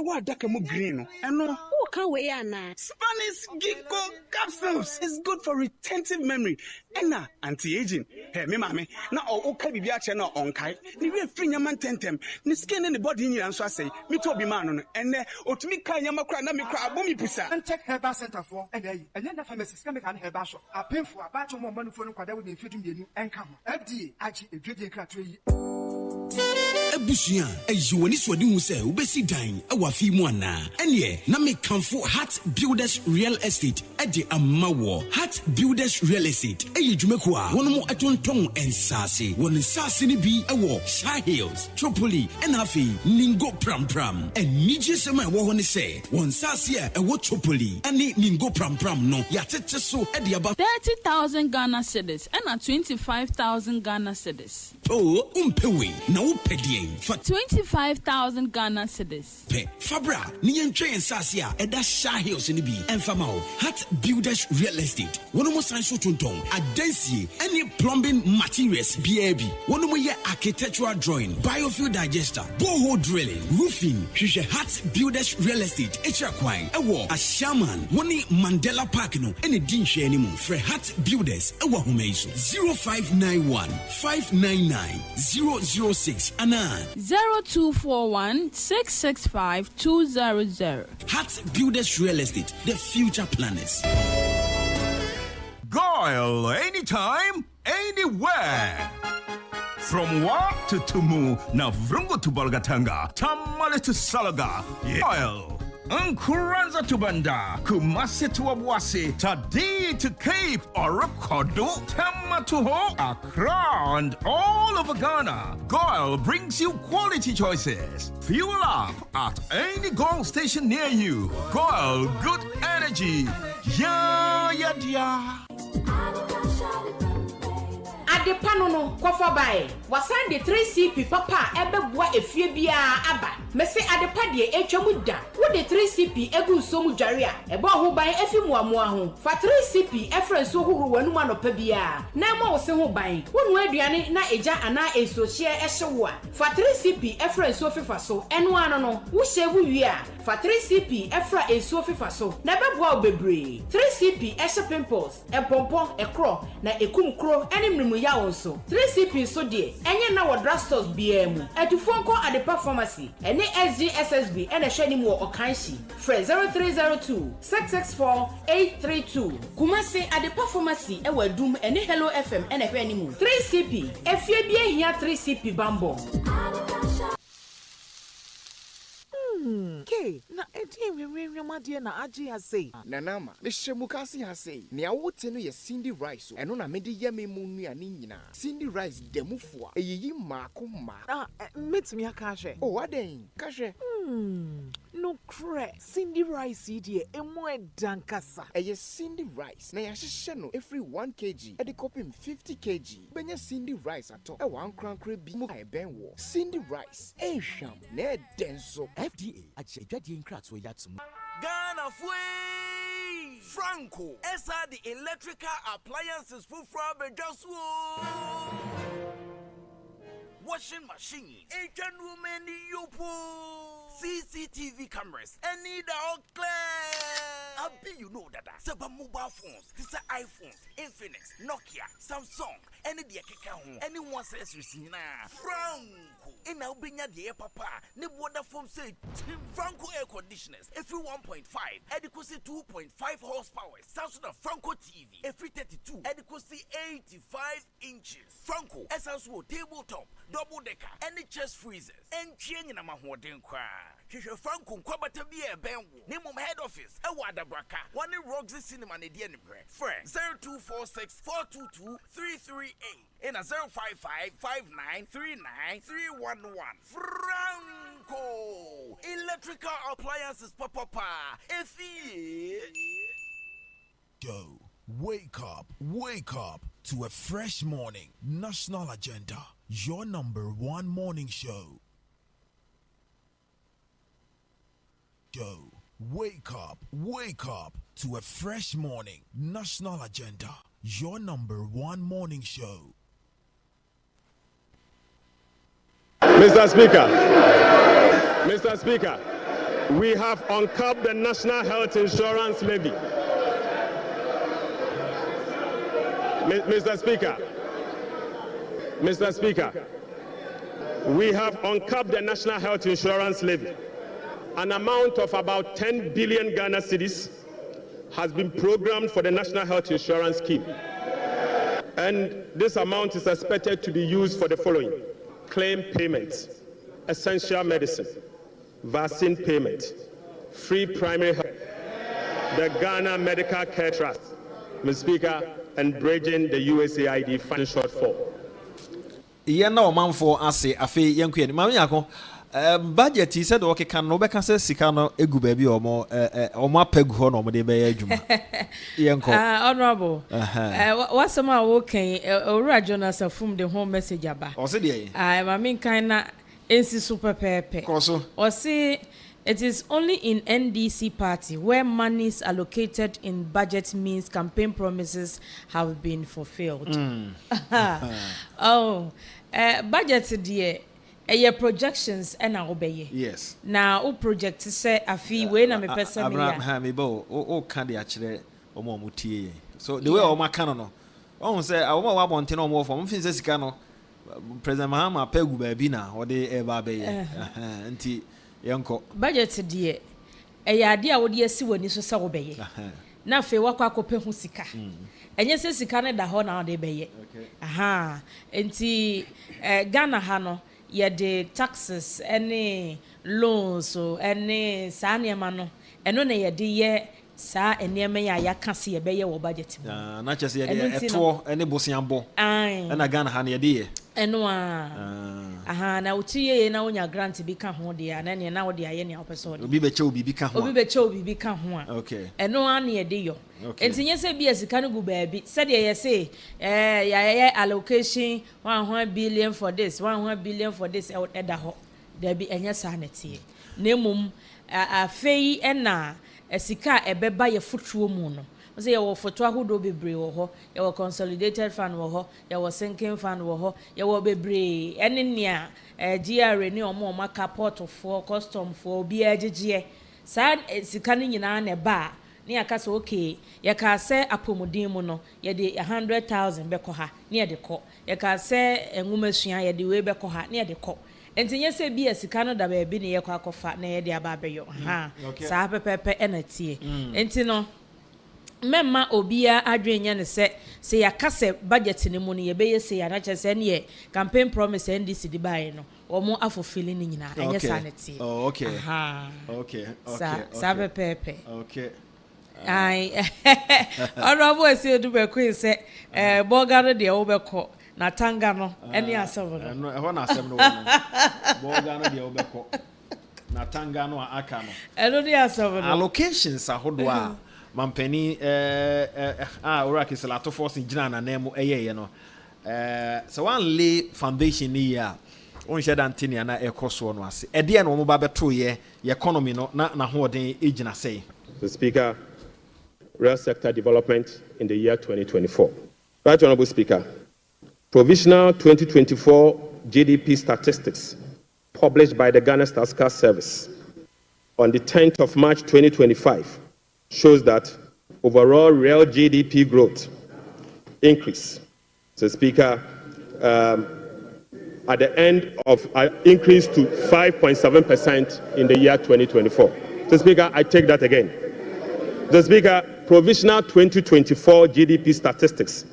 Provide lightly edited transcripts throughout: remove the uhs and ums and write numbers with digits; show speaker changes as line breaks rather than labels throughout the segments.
what dakamu green. And no,
who can we na?
Spanish ginkgo capsules is good for retentive memory. And na anti-aging. Hey, me mami. Na okay bibi ache na onkai. Ni we free nyaman tentem. Ni skin in the body in and so I say. Me to be man and otumi kan nyama kra na me kra abomi pusa.
And check herbal center for and then the pharmacist can make an herbal shop. A painful a batch of more money for no kwada with feeding the new and come. FDA actually a great cratry.
Ebusia, ejiwani swadi hu se ubesi dan awafi mu ana. Enye na me kanfo Heart Builders Real Estate ede amawo. Heart Builders Real Estate eyi dwumako a wono mo atontong ensase. Won ensase ni bi ewo Shy Hills, Tripoli, enafi Ningo Pram. Enije sema ewo ho ne se won ensase a ewo Tripoli ene Ningo Pram no yatete so ede aba
30,000 Ghana cedis and 25,000 Ghana cedis.
Oh, umpewe na upedie
for 25,000 Ghana cedis.
Pe Fabra ni entwe ensase a eda Shy Hills ni bi enfama ho. Heart Builders Real Estate. Wono mo san so tontong adansie any plumbing materials BAB. Wono mo ye architectural drawing, biofuel digester, borehole drilling, roofing. Hwehwe Heart Builders Real Estate. Echa kwan ewo a shaman woni Mandela Park no ene di nhwe animu. Fre Heart Builders ewo homeiso 0591 599 006 ana
0241 665 200.
Heart Builders Real Estate, the future planners.
Goyle, anytime, anywhere. From Wa to Tumu, Navrungo to Bolgatanga, Tamale to Salaga, Goyle. Nkuranza to Banda, Kumasi to Abwasi, Tadi to Cape, Orokodo, Tama to Ho, Accra, and all over Ghana. Goyle brings you quality choices. Fuel up at any Goyle station near you. Goyle, good energy. Yeah.
Ade panono kofa bae wasan de 3CP papa ebeboa efie bia aba mese ade pa de etwamu da wo de 3CP egu somu dware a ebo ho ban efi muamoa ho fa 3CP efren so hohoro wanu manopa bia na ma wo se ho ban wonu aduane na eja ana esohie ehyewo a fa 3CP efren so fifa so eno ano no wo hyewu wi a fa 3CP efra eso fifa so na beboa obebre 3CP ehye pimples empompo ekro na ekumkro ene mrimu ya wonso 3CP so de enye na wo drugstores bia mu atufo nko Adepa pharmacy ene SGSSB ene hwani mu okanshi free 0302 664 832 Kumasi Adepa pharmacy e wadum ene Hello FM ene hwani mu 3CP efie bia hia 3CP bambo
Okay, na edi we na aji ase.
Nanama, me shemukasi ase. Ni awote no ye Cindy Rice. Eno na mede ye me mu nuane nyina. Cindy Rice demufo a eyiyi maako ma.
Metumi aka hwe.
Oh, aden, ka hwe.
No cre. Cindy Rice idie emu edankasa.
Eye Cindy Rice. Na ya hye no every 1 kg. E de kopim 50 kg. Benya Cindy Rice ato. E wan krankre bi mu ai ben wo. Cindy Rice. E hwam na e denso.
FDA achedwade nkratso yatsum
Ghana Fui Franco esa the electrical appliances for Bejosu washing machine agent woman yopo CCTV cameras and need all clear. I be you know that several mobile phones, this are iPhones, Infinix, Nokia, Samsung, any the anyone says receive Franco. In our binya the papa, ne water from say Franco air conditioners, every 1.5, adequacy 2.5 horsepower, Samsung Franco TV, every 32, adequacy 85 inches. Franco, essential tabletop, double decker, any chest freezers, and chain in a mahoden cry. Franco kwabata bi e benwo ne mom head office e wada braka one Roxy Cinema ne die ne bre friend 0246 422 338 in a 055 5939 311 Franco electrical appliances papa efi
go wake up to a fresh morning. National Agenda, your #1 morning show. Go. Wake up to a fresh morning. National Agenda, your #1 morning show.
Mr. Speaker,
We have uncapped the National Health Insurance Levy. Mr. Speaker, we have uncapped the National Health Insurance Levy. An amount of about 10 billion Ghana cedis has been programmed for the National Health Insurance Scheme. And this amount is expected to be used for the following: claim payments, essential medicine, vaccine payment, free primary health, the Ghana Medical Care Trust, Mr. Speaker, and bridging the USAID funding shortfall.
Yena Omanfm ase afi yenku yeni mami yako budget yi said okay kan no beka se sika no egu ba bi omo apegu ho no mo de be adwuma yenko
honorable what's my working owura Jonas from the home message aba
o se de
mami kan na ensi super pepe
koso
o se it is only in NDC party where monies allocated in budget means campaign promises have been fulfilled. Oh, budget dear, your projections and our obey.
Yes.
Now, o project say a fee when I'm a person.
Abraham Hamibo, oh, candy actually, or more mutie. So the way all my canon. Oh, say I want to know more from Finses Cano. President Mahama Pegu Babina or the Ebabe. Anti. Yanko
budget dear idea would yes see when you saw obey. Now, fe wakwa kope hu sika. Enye se sika ne da ho na de beye. Aha. Enti Ghana ha no ye de taxes any loans so any sa niema no eno na ye de ye sa eniema ya yaka se ye beye wo budget mu.
Na che se ye eto ene bosiambo. Na Ghana ha ne ye de ye.
Eno aha na utiye na onya grant bi ka ho de na ne na wo de aye ne opeso de
obi be che obi bi ka ho
obi be ka ho a
okay
eno an ye de yo entinye se bi asika no gu baabi se de ye say ya allocation 1 billion for this 1 billion for this e da ho da bi enye sa na tie na mum afei na asika ebeba ye futuo mu no say you photo ahodo bebre wo ho you consolidated fund wo ho you sinking fund wo ho you bebre ene nia GRA ni omo maka port for custom for obi agegye sa sika ni nyina na ba ni aka say okay you ka say apomodin mu no ye de 100,000 be ko ha ni ye de ko you ka say enwumasua ye de we be ko ha ni ye de ko entinye se bi asika no da ba bi ni ye ko akofa na ye de aba beyo ha sa pepepe enatie enti no memma obia adwenya ne se yakase budget ne mu ne yebeye se ya na chese ne campaign promise NDC di bae no omo afofili ni nyina enye sanity
okay okay
sa pepe
okay
ai honorable se du be ko se bogaro de wo be ko na tanga no ene asem
no ho na asem no bogaro de wo be ko na tanga no aka no
eno de asem no
allocations ahodo a mampani Uraki Salato force gina na nemu eyeye no so one lay foundation ni ya on sheda antini na ekoso no ase e de na omo ba beto ye economy no na hoden egina say.
The Speaker, real sector development in the year 2024. Right Honorable Speaker, provisional 2024 GDP statistics published by the Ghana Statistical Service on the 10th of March 2025 shows that overall real GDP growth increase. So, Speaker, at the end of increased to 5.7% in the year 2024. So, Speaker, I take that again. The Speaker, provisional 2024 GDP statistics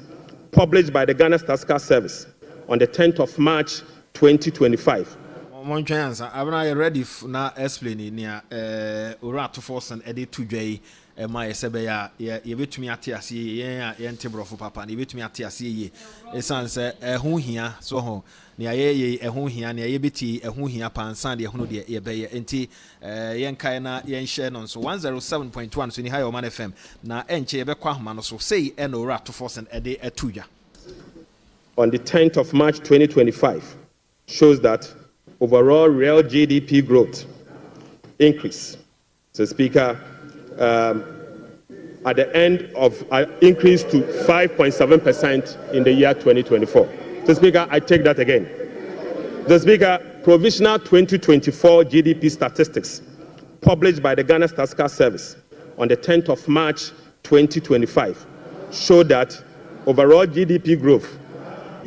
published by the Ghana Statistical Service on the 10th of March 2025.
I'm ready now explaining near Urato Force and Eddie Tujay. My Sebeya, ye bit me at Tiasi, Yentibro for Papa, and you bit me at Tiasi, a son said, a who here, so ho, near ye, a who here, near ye bitty, a who here, pan sandy, a who dear, ye bay, and tea, Yankaina, Yan Shannon, so 107.1, so in high Omanfm, na enche bequahman, so say, and Urato Force and Eddie Etuja.
On the 10th of March 2025 shows that overall real GDP growth increase. So, Speaker, at the end of increased to 5.7% in the year 2024. So, Speaker, I take that again. The Speaker, provisional 2024 GDP statistics published by the Ghana Statistical Service on the 10th of March 2025 showed that overall GDP growth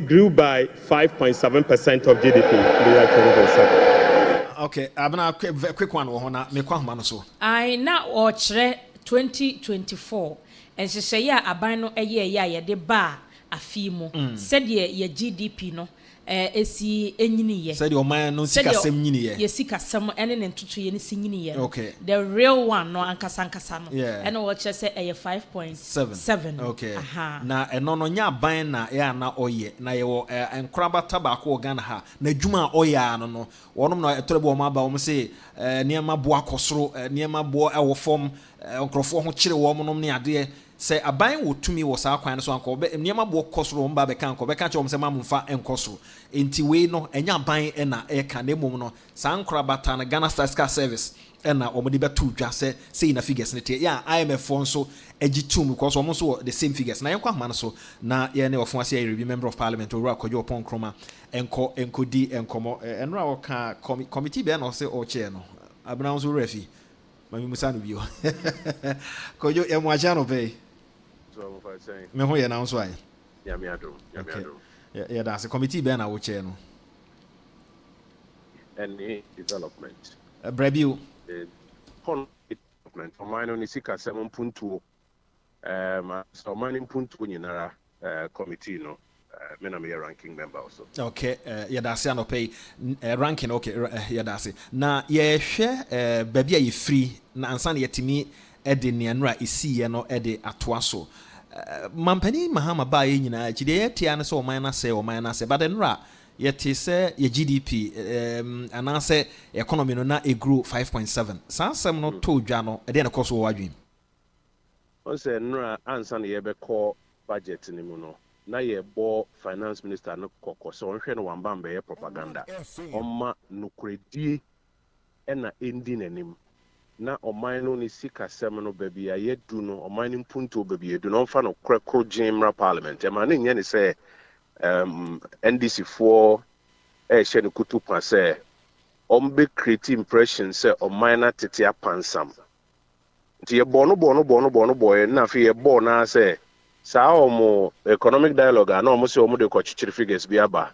grew by 5.7% of GDP in the year 2027.
Okay, abena quick one wo na me kwa homa no so.
I na o kire 2024 enhyehyɛ ya aban no ɛyɛ ya ye de ba afi mu sɛde ye GDP no esi enyini ye
sɛde ɔman no sikasɛm nyini ye
sikasɛm ɛne ne ntoto ye ne sinyini ye
okay
the real one no ankasa no
ɛne
wo kyerɛ sɛ ɛyɛ 5.7
okay na ɛno no nya aban na ya na ɔyɛ na ye wo enkorabata ba ko Ghana ha na adwuma a ɔyɛ no wɔnom na ɛtɔre bo ɔma ba wɔm se niema bo akosoro niema bo ɛwɔ fam nkrɔfo ho kyere wɔm nom ne adeɛ sɛ aban wo tumi wɔ saa kwan no so anko niema bo kosoro mba be kan ko be kan kyɛ wɔm sɛ mamfa enkosoro enti we no enya aban na ɛka na emom no saa nkorabata na Ghana Statistical Service na omodi beto dwa sɛ na figures ne tie ya IMF fo nso agitum because omo so the same figures na yenkwa homa no so na ye ne ofo ase review member of parliament Owura Kodwo Opon Kroma enkodi enkomo enra wo ka committee be na o chair no abna nso refi mami musa no bio Kodwo emu aja no be
so mo fa say
me ho ye na nso ai
ya me ado
ya da se committee be na wo chair no
any development
Brabio
development ɔman no ne sika sɛm mpuntuo so ɔman no mpuntuo nyinara committee no me na me ranking member also
okay yɛdase anɔpɛ ranking okay yɛdase na yɛhwɛ baabi a yɛfiri na ansa na yɛtumi de neanura ɛsiiɛ no de atoa so mampani mahama baa yɛ nyinaa akyi deɛ yɛtia no sɛ ɔman no asɛ but nura yɛte sɛ yɛ GDP anaasɛ economy no na grow 5.7 saa asɛm no to dwa no ɛdeɛ ne kɔ so wɔ adwene
on sɛ nura ansa na yɛbɛkɔ budget ne mu no na yɛbɔ finance minister no kɔkɔ sɛ ɔnhwɛ no wamba mbɛyɛ propaganda ɔma nokoredie ɛna ɛndi n'anim na ɔman no ne sikasɛm no baabi a yɛdu no ɔman no mpuntuo baabi yɛdu no ɔmfa no korɛkoro gyen mmra parliament ɛma ne nyɛ ne sɛ NDC for ɛhyɛ no kutu kwa sɛ ɔmbe create impression sɛ ɔman na tete apansam nti yɛbɔ no na afei yɛbɔ na sɛ saa ɔmo economic dialogue a na ɔmo sɛ ɔmo de kɔkyekyere figures bi aba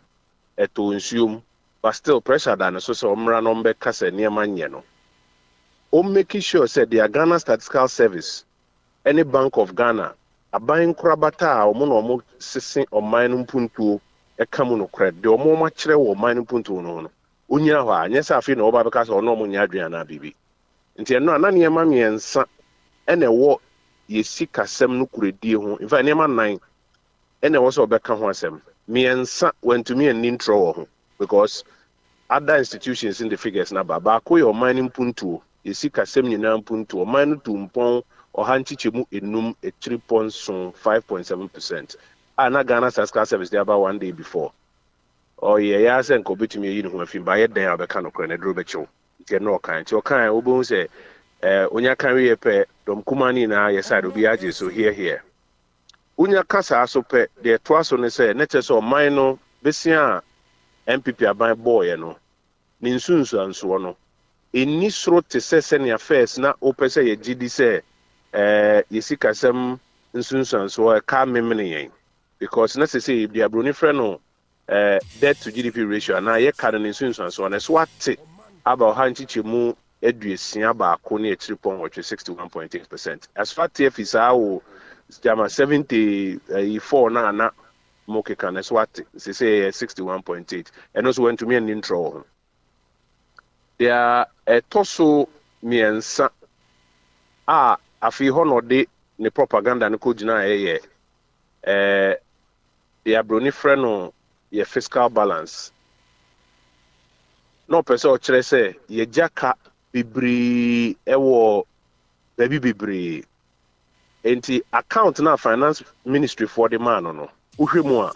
ɛtɔ nsuom but still pressure da no so sɛ ɔmmra no ɔmbɛka sɛ nneɛma nyɛ no ɔmmake sure sɛ the Ghana Statistical Service any Bank of Ghana aban korabata a ɔmo na ɔmo sese ɔman no mpuntuo ɛka mu no credit de ɔmo ma kyerɛ wɔ ɔman no mpuntuo no onyina hɔ a nyɛ sɛ afei na ɔba bɛka sɛ ɔno ɔmo nya adwene na bibi nti ɛno ana nneɛma mmiɛnsa ɛna ɛwɔ yɛsi kasɛm no kuredie ho in fact nneɛma 9 ɛna ɛwɔ sɛ ɔbɛka ho asɛm mmiɛnsa wantumi ani ntrɔ wɔ ho because other institutions in the figures na baako yɛ ɔman no mpuntuo yɛsi kasɛm nyinaa mpuntuo ɔman no tumpɔn ɔhanchichemu enum 5.7%. Na Ghana Statistical Service there about 1 day before. Oh yeah, ya say nko betumi yi ne ho afim ba ye den abeka no kra na dro bechew. Nti no kan. Nti okan obo say onya kan we pe dom kumani na ye side obi age so here. Onya kasa so pe de to aso ne say ne che so man no besia MPP aban boy no. Ni nsunsu anso no. Eni soro te se ne affairs na opese ye gidi say yesi kasem nsunsan so ka memene yen because na say the abroni friend no debt to GDP ratio na ye ka no nsunsan so na so ate about hanchichemu eduesia ba ko na 61.8%. As far TFISA wo jama 74 na moke kan so ate say 61.8 and also went to me an intro there toso miensa afi ho no de ne propaganda no ko gina the abroni friend no ye fiscal balance no person o kire say ye jaka bibri ewo baby bibri enti account na finance ministry for the man no uhwemu a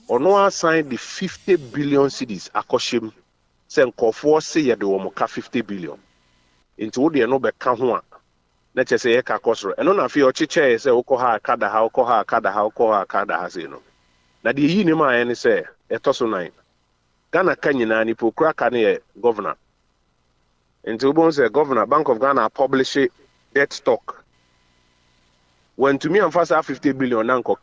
ono assign the 50 billion cedis akoshim say nkofo say ye de wo mo ka 50 billion enti wo de no be ka ho a na chese ye ka kosoro eno na fi ochiche se ukọ ha kada ha se no na de yi ni ma ye ni se etoso 9 Ghana ka nyina ni pokura ka ne governor
Into Ubon say Governor Bank of Ghana publish debt stock. When to me and first 50 billion nanko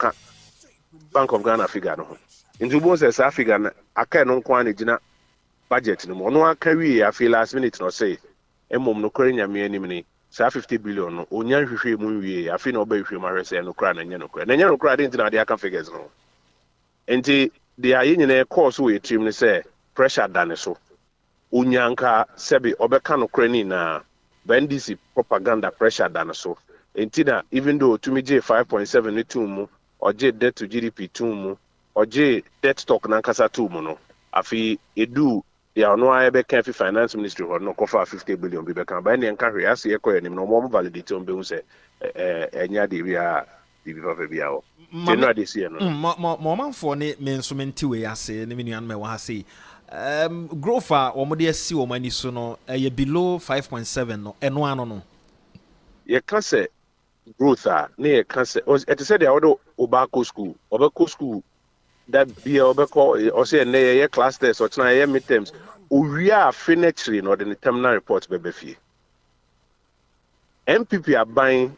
Bank of Ghana figure no. Into Ubon says I figure aka no kwani jina budget no. No carry I feel last minute no say. Emom no kore nyame anim ni. Sa 50 billion no. Onya hwehwe mu wie. Afi na oba hwehwe ma hwese no kra na nya no kra. Na nya no kra dey ntina dey aka figures no. Enti they are in course we team say pressure than so. Unyanka sebi obeka no kreni na BNDC propaganda pressure than so. Entina even though to me J 5.7 ni 2 mu or J debt to GDP 2 mu or J debt stock na nkasa 2 mu no. Afi edu they are no ebe kan fi finance ministry ho no kofa 50 billion bi be kan ba ne nka hwe ase ye koye nim no mo validate on be hu say enya de wi a bi fa bia o. Generally see no.
Omanfm ne me nso menti we ase ne me nuan me wa ha sei. Growth a omode asi o mani so no ye below 5.7 no eno ano no.
Ye kan say growth a ne ye kan say it said they odo obako school that be obeko o say na ye class test or try ye midterms owia finetry no the terminal report be fie. MPP are buying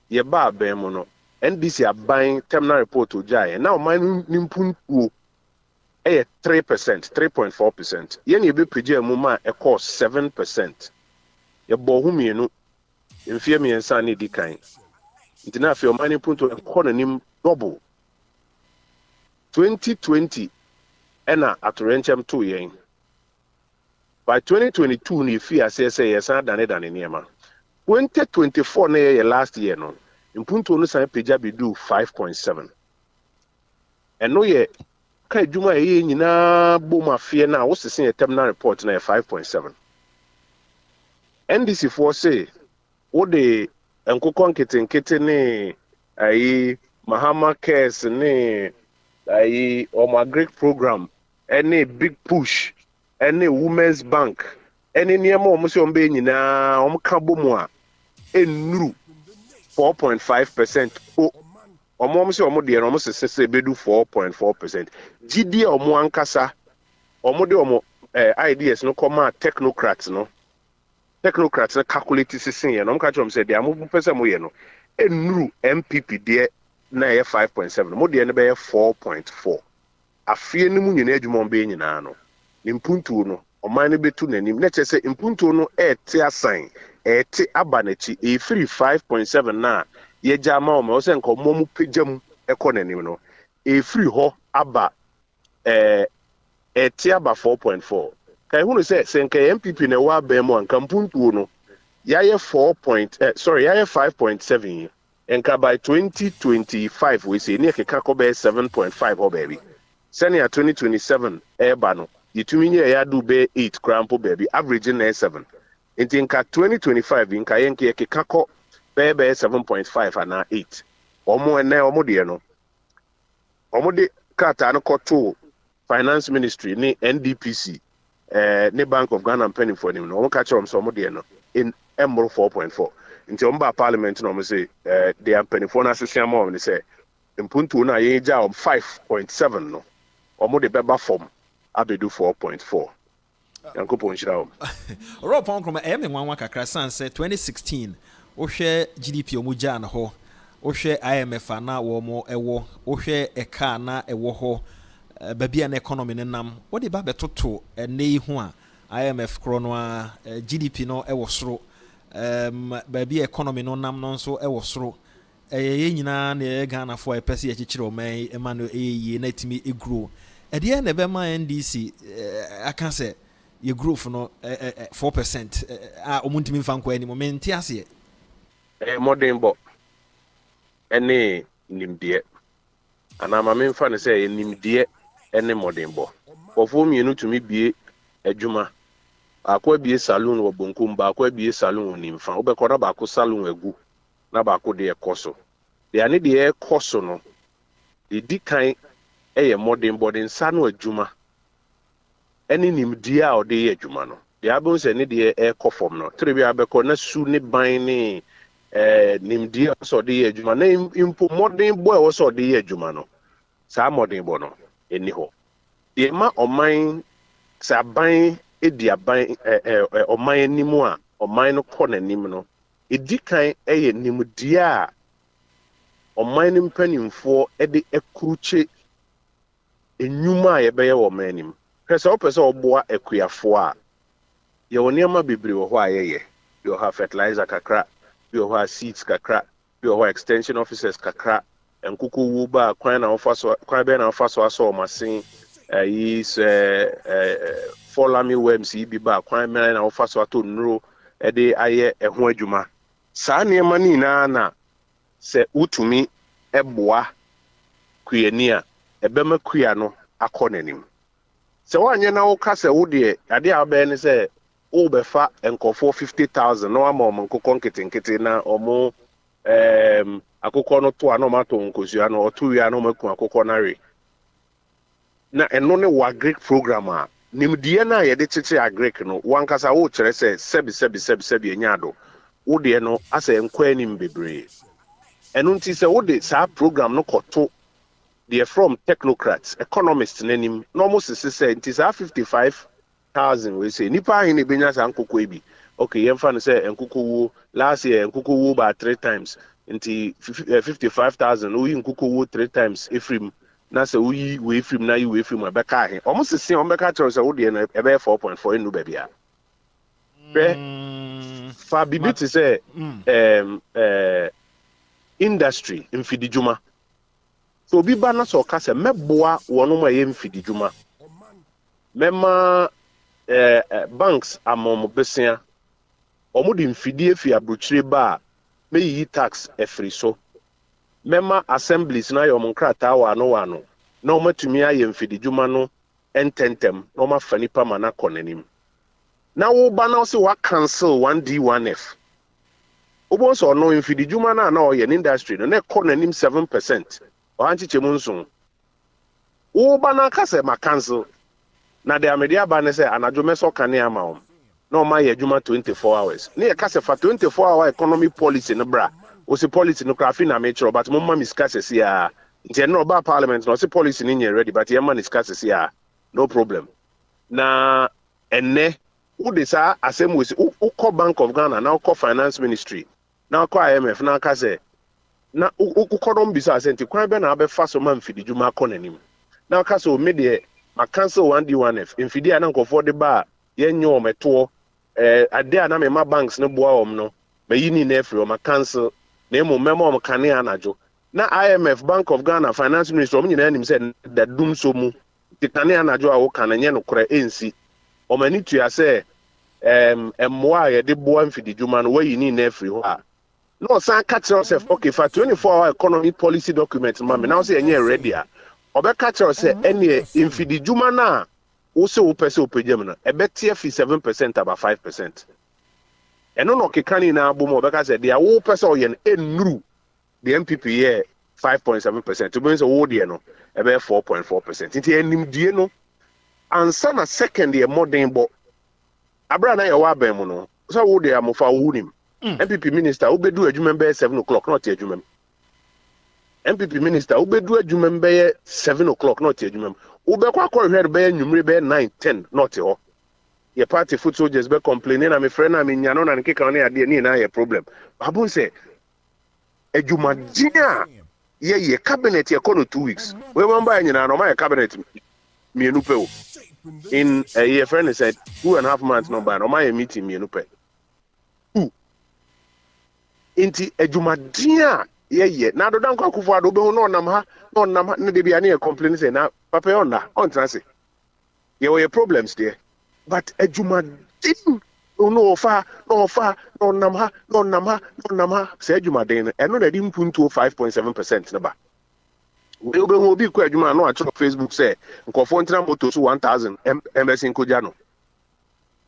ye ba ben mo no NDC are buying terminal report to Jai. Now, my nimpuntu a 3%, 3.4%. Yen be PJ Muma a cost 7%. Ye bohumi no in fear me and Sani decline. It enough your money put to a corner him double. 2020 Enna at Rencham 2 yen. By 2022, ni fear say yes, I done it in Yama. 2024 near last year no. Impunto no san peja be do 5.7. And no ye kai juma ye nyina boma fie na wo sesen a terminal report na 5.7. NDC for say wo de enkokon kete ne ayi Mahama Cares ne ayi Greek program any big push any women's bank any niema omo se ombe nyina omo ka bomu a enuru 4.5%. Omo se omo de no omo se bedu 4.4%. GD omo ankasa omo de omo ideas no come technocrats no. Technocrats na calculate sisen ye no omo ka chom se de amu pese mo ye no. Enuru MPP de na ye 5.7. Mo de ne be 4.4. Afie ni mu nyina adwuma mbe nyina no. Ni mpuntu no oman ne betu nanim. Na che se mpuntu no te asan eti abanachi e free 5.7 na ye jama o me se nko momu pejam ekonanim no e free ho aba eti aba 4.4 kai hunu se nka MPP na wa ba mu anka mpuntuo no yaye 5.7 enka by 2025 we say ne keka ko be 7.5 ho baby senior 2027 eba no yitumi nye ya do be 8 crampo baby average na 7 Inti nka 2025 nka yenke kekako bebe 7.5 na 8. Omo ene omo de no. Omo de kata no koto finance ministry ni NDPC ni Bank of Ghana penny for him no. Omo ka chom so omo de no in emro 4.4. Inti omba parliament no omo say they are penny for na sesiam omo say impuntu na yenja 5.7 no. Omo de beba form abedu 4.4. Yankopon shirawo.
Ro pon kroma me nwanwa kakra san say 2016 wo hwe GDP omuja na ho wo hwe IMF na wo mo ewo wo hwe eka na ewo ho babia na economy ne nam wo de ba betoto ene hu a IMF kro no a GDP no ewo soro babia economy no nam no nso ewo soro ye nyina na Ghana fo epese ye chichire o man ema no ye na timi egro e de na be ma NDC aka say your growth no 4% omuntimi mfa nkwa ni moment ase
modern bo ene nimdie anama me mfa ne say nimdie ene modern bo ofo mienu tumi bie adwuma akwa bie salon wo bonkum ba akwa bie salon ni mfa obekọ na ba ko salon agu na ba ko de ekoso de ane de ekoso no di kan eye modern body nsa no adwuma ene nimdie a ode ye adwuma no de abon se ne de ekofom no trebi abekọ na su ne ban ne nimdie so de ye adwuma na impo modern boy wo so de ye adwuma no sa modern bo no eni ho de ma oman sa ban ediaban oman animu a oman no kɔ n'anim no edikan ɛyɛ nimdeɛ a oman no mpanimfoɔ ɛde akuruche enyuma a yɛbɛyɛ wɔ oman anim hwɛ sɛ wopɛ sɛ ɔboa akuafoɔ a yɛwɔ nneɛma bebree wɔ hɔ a yɛyɛ bi wɔ hɔ fertilizer kakra bi wɔ hɔ seeds kakra bi wɔ hɔ extension officers kakra nkukɔ wu ba kwan bɛn na wofa so asɔ ɔmasen folami worms yi bi ba kwan bɛn na wofa so atɔ nnuro ɛde ayɛ ɛho adwuma saa nneɛma no nyinaa na sɛ wotumi ɛboa kuyani a ɛbɛma kuya no akɔ n'anim sɛ woanyɛ na woka sɛ wo deɛ adeɛ a wobɛyɛ ne sɛ wobɛfa nkɔfoɔ 50,000 na wama ɔmo nkokɔ nketenkete na ɔmo akokɔ no to a na ɔmo atɔ nkosua no ɔto wia na ɔmo aku akokɔ no awe na ɛno ne wɔ agric program a nimdeɛ no a yɛde kyekye agric no wankasa wokyerɛ sɛ sɛbi ɛnya ado wodeɛ no asɛ nkɔ anim bebree ɛno nti sɛ wode saa program no kɔto deɛ from technocrats economists n'anim na ɔmo sisi sɛ nti saa 55,000 we say nipa ahin ne benya saa nkokɔ bi okay yɛmfa no sɛ nkokɔ wo last year nkokɔ wo ba 3 times nti 55,000 woyi nkokɔ wo 3 times efrim na sɛ woyi we efrim na yi we efrim abɛka ahin ɔmo sisi ɔmo bɛka kyerɛ sɛ wodeɛ no ɛbɛyɛ 4.4 enu baabi a bɛ fa bibi te sɛ industry mfididwuma so obi ba na so ka se meboa wono ma ye mfidi dwuma mema banks amom besia omo di mfidi efi abrochire ba meyi tax efri so mema assemblies na yom nkrata wa no na omatumi aye mfidi dwuma no ententem na omafani pa mana konanim na wo ba na se wa cancel 1D1F obo so no mfidi dwuma na oye industry no na konanim 7%. Ohanchi chemunsun wo ba na ka se ma cancel na de amedia ba ne se anajo meso kane ama o na o ma ye adwuma 24 hours na ye ka se fa 24 hour economy policy ne bra o se policy no krafi na me chiro but mo ma miskase ya nti no ba parliament no se policy ni nye ready but ye ma miskase ya no problem na enne wo de sa asem we se wo Bank of Ghana na wo finance ministry na wo IMF na ka se na ukọdọ mbisa asenti kwan be na abefa so ma mfidi dwuma akọ nanim na aka so me de ma cancel 1D1F mfidi ana nkofo de ba ye nye ometo ade ana me ma banks ne boa om no ma yini na efri o ma cancel na emo memo om kane anajo na IMF Bank of Ghana Finance Ministry om nyina anim se da dum so mu de kane anajo a wo kan nye no kora ensi o mani tua se emmoa ye de boa mfidi dwuma no wa yini na efri ho a no san catch yourself okay for 24-hour economy policy document mama now say enye ready a obe catch yourself any infidi juma na wo se wo pese opejam na ebe tie fi 7% about 5% eno no kekani na abom obe ka say dia wo pese o ye enuru the MPP here 5.7% to mean so wo de no ebe 4.4% nti enim die no ansa na second year modern bo abra na ye wa ban mu no so wo de amofa wo nim MPP minister obedu adwuma be 7 o'clock not adwuma MPP minister obedu adwuma be 7 o'clock not adwuma obekwa akọhwe be nwumre be 9-10 not ho ye party foot soldiers be complaining na me friend na me nya no na nkeka na ade ni na ye problem babun say adwuma dia ye cabinet ye kono 2 weeks we mamba nyina no my cabinet mienu pe o in a year friend said 2.5 months no ba no my meeting mienu pe inti ejumadia ye na do dan kwakufu ado be hu no nam ha ne de bia na complain say na papa yonda on transe ye problems there but ejumadin no fa no nam ha say ejumadin eno na di mpuntu 5.7% na ba we be hu obi kwa ejuma no a Facebook say nkofo ntina moto so 1000 mbs nkoja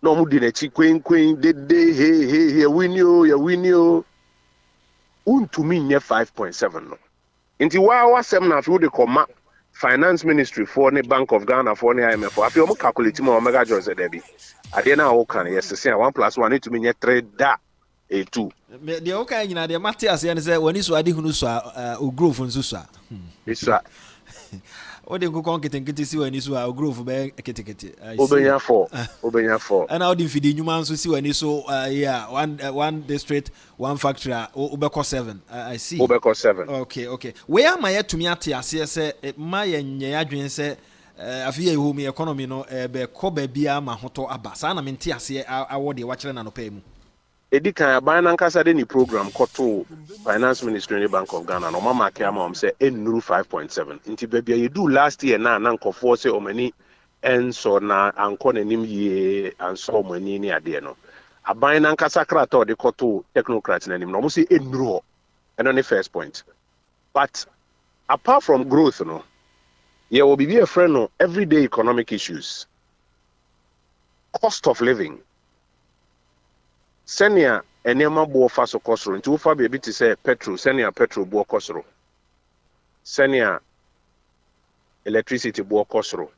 no mu di na chi kwen de he win you untumi nye 5.7 no nti wa wasem na afi de koma finance ministry for ne Bank of Ghana for ne IMF afi o mo calculate mo omega jose debi ade na wo kan yes say 1 + 1 ntumi nye 3 da 2
de o kan nyina de Matthias ye ne say wani so ade hunu so o growth nso so a
isa
What they go nkete si wani so a growth be kete.
Obenya 4.
And how the feed new man so si wani so yeah, one district, one factory obeko 7. I see.
Obeko 7.
Okay. Where am I to me ate ase say my nya adwen say afia home economy no be ko ba bia ma hoto aba. Sa na mente ase awo de wa kire na no pa mu.
Edikan aban nankasa de ni program koto Finance Ministry in the Bank of Ghana no mama ke am say enuru 5.7 nti bebia you do last year na nkofo say omani enso na anko nanim ye anso omani ni ade no aban nankasa krata de koto technocrats nanim no mo say enuru ho eno ne first point. But apart from growth no there will be a friend no everyday economic issues, cost of living. Senior enema bo fa so kosoro nti wo fa be bi te say petrol senior petrol bo kosoro senior electricity bo kosoro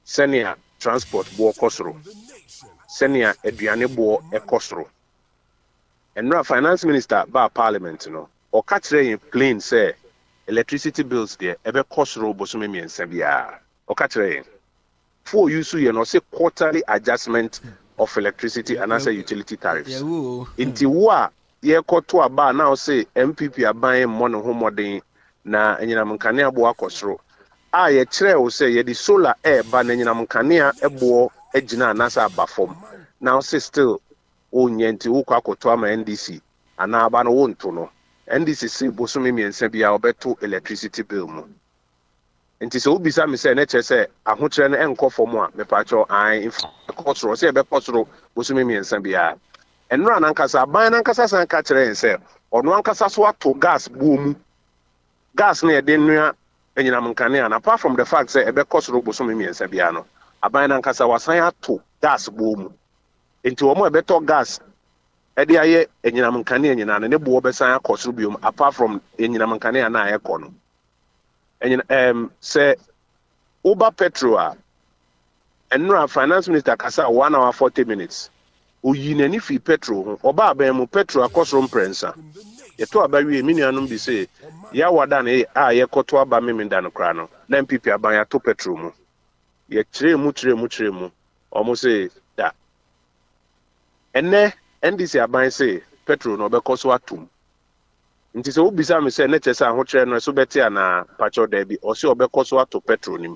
senior transport bo kosoro senior aduane bo ekosoro enra finance minister ba parliament no o ka kire in plain say electricity bills there ebe kosoro bo so memiensa bia o ka kire for you so you know say quarterly adjustment of electricity and as a utility tariffs. Inti wa ye koto aba now say MPP aban mono homodin na enyina mkane abo akosro. A ye kire wo say ye di solar air ba na enyina mkane ebo ejina anasa abafom. Now say still onye nti wo kwakoto ama NDC ana aba no wonto no. NDC say bosome miensa bia obeto electricity bill mu. Nti so ubisa me say na che say ahokere no enko fom a me pacho an kosoro say be kosoro bosome miensa bia enra nankasa ban nankasa san ka kire en say ono ankasa so ato gas bomu gas na ye de nua enyina mkane an apart from the fact say e be kosoro bosome miensa bia no aban nankasa wasan ato gas bomu nti wo mo e be to gas e de aye enyina mkane enyina ne bo be san akosoro biom apart from enyina mkane na aye kono. And say Uber petrol and no finance minister kasa 1 hour 40 minutes. Uyineni fi petrol oba abemu petrol akosrom prensa. Yeto abawi minianum bi say ya wada na ye koto aba memenda no kra no. Na MPP aban ya to petrol mu. Ye kire mu. Omo say da. Enne NDC aban say petrol no be koso atum. Nti se ubisa me se na chese ahokere no so beti ana pacho da bi o se obekoso ato petrol nim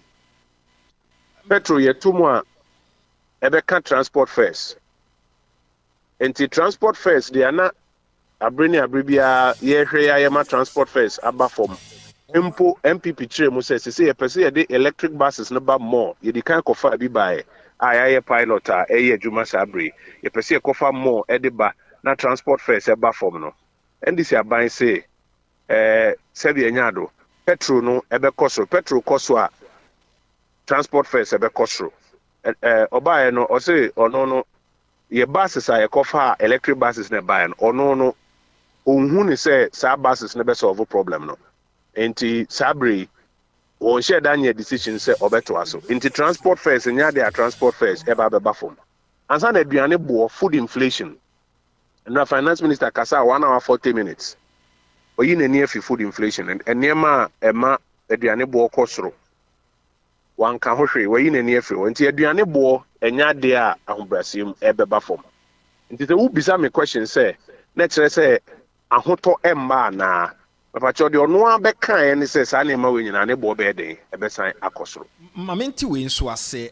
petrol ye tumu a ebeka transport fares nti transport fares de ana abribia ye hwe ya ma transport fares aba form impo MPP kire mu se ye pese ye de electric buses no ba more ye di kan kofa bi bae ye pilot a ye adwuma sabre ye pese ye kofa more e de ba na transport fares e ba form no NDC aban say sebi enyado petrol no ebe kosoro petrol koso a transport fares ebe kosoro obaye no o say ono no ye buses a ye kofa electric buses na buy no ono no onhu ni say sa buses na be solve problem no enti sabre won share danye decision say obeto aso enti transport fares nya dia transport fares eba beba fom ansa na aduane bo food inflation. And the finance minister kasa 1 hour 40 minutes. Oyi na near food inflation and niema ema aduane bo kosoro. Wan ka ho hwe oyi na near fi. Nti aduane bo enya de a ahobrasem ebeba fom. Nti se wo bisa me question say na kire say ahoto emma na papacho de ono abeka ne say sa na ema we nyina ne bo be den ebesan akosoro.
Mamenti we nso ase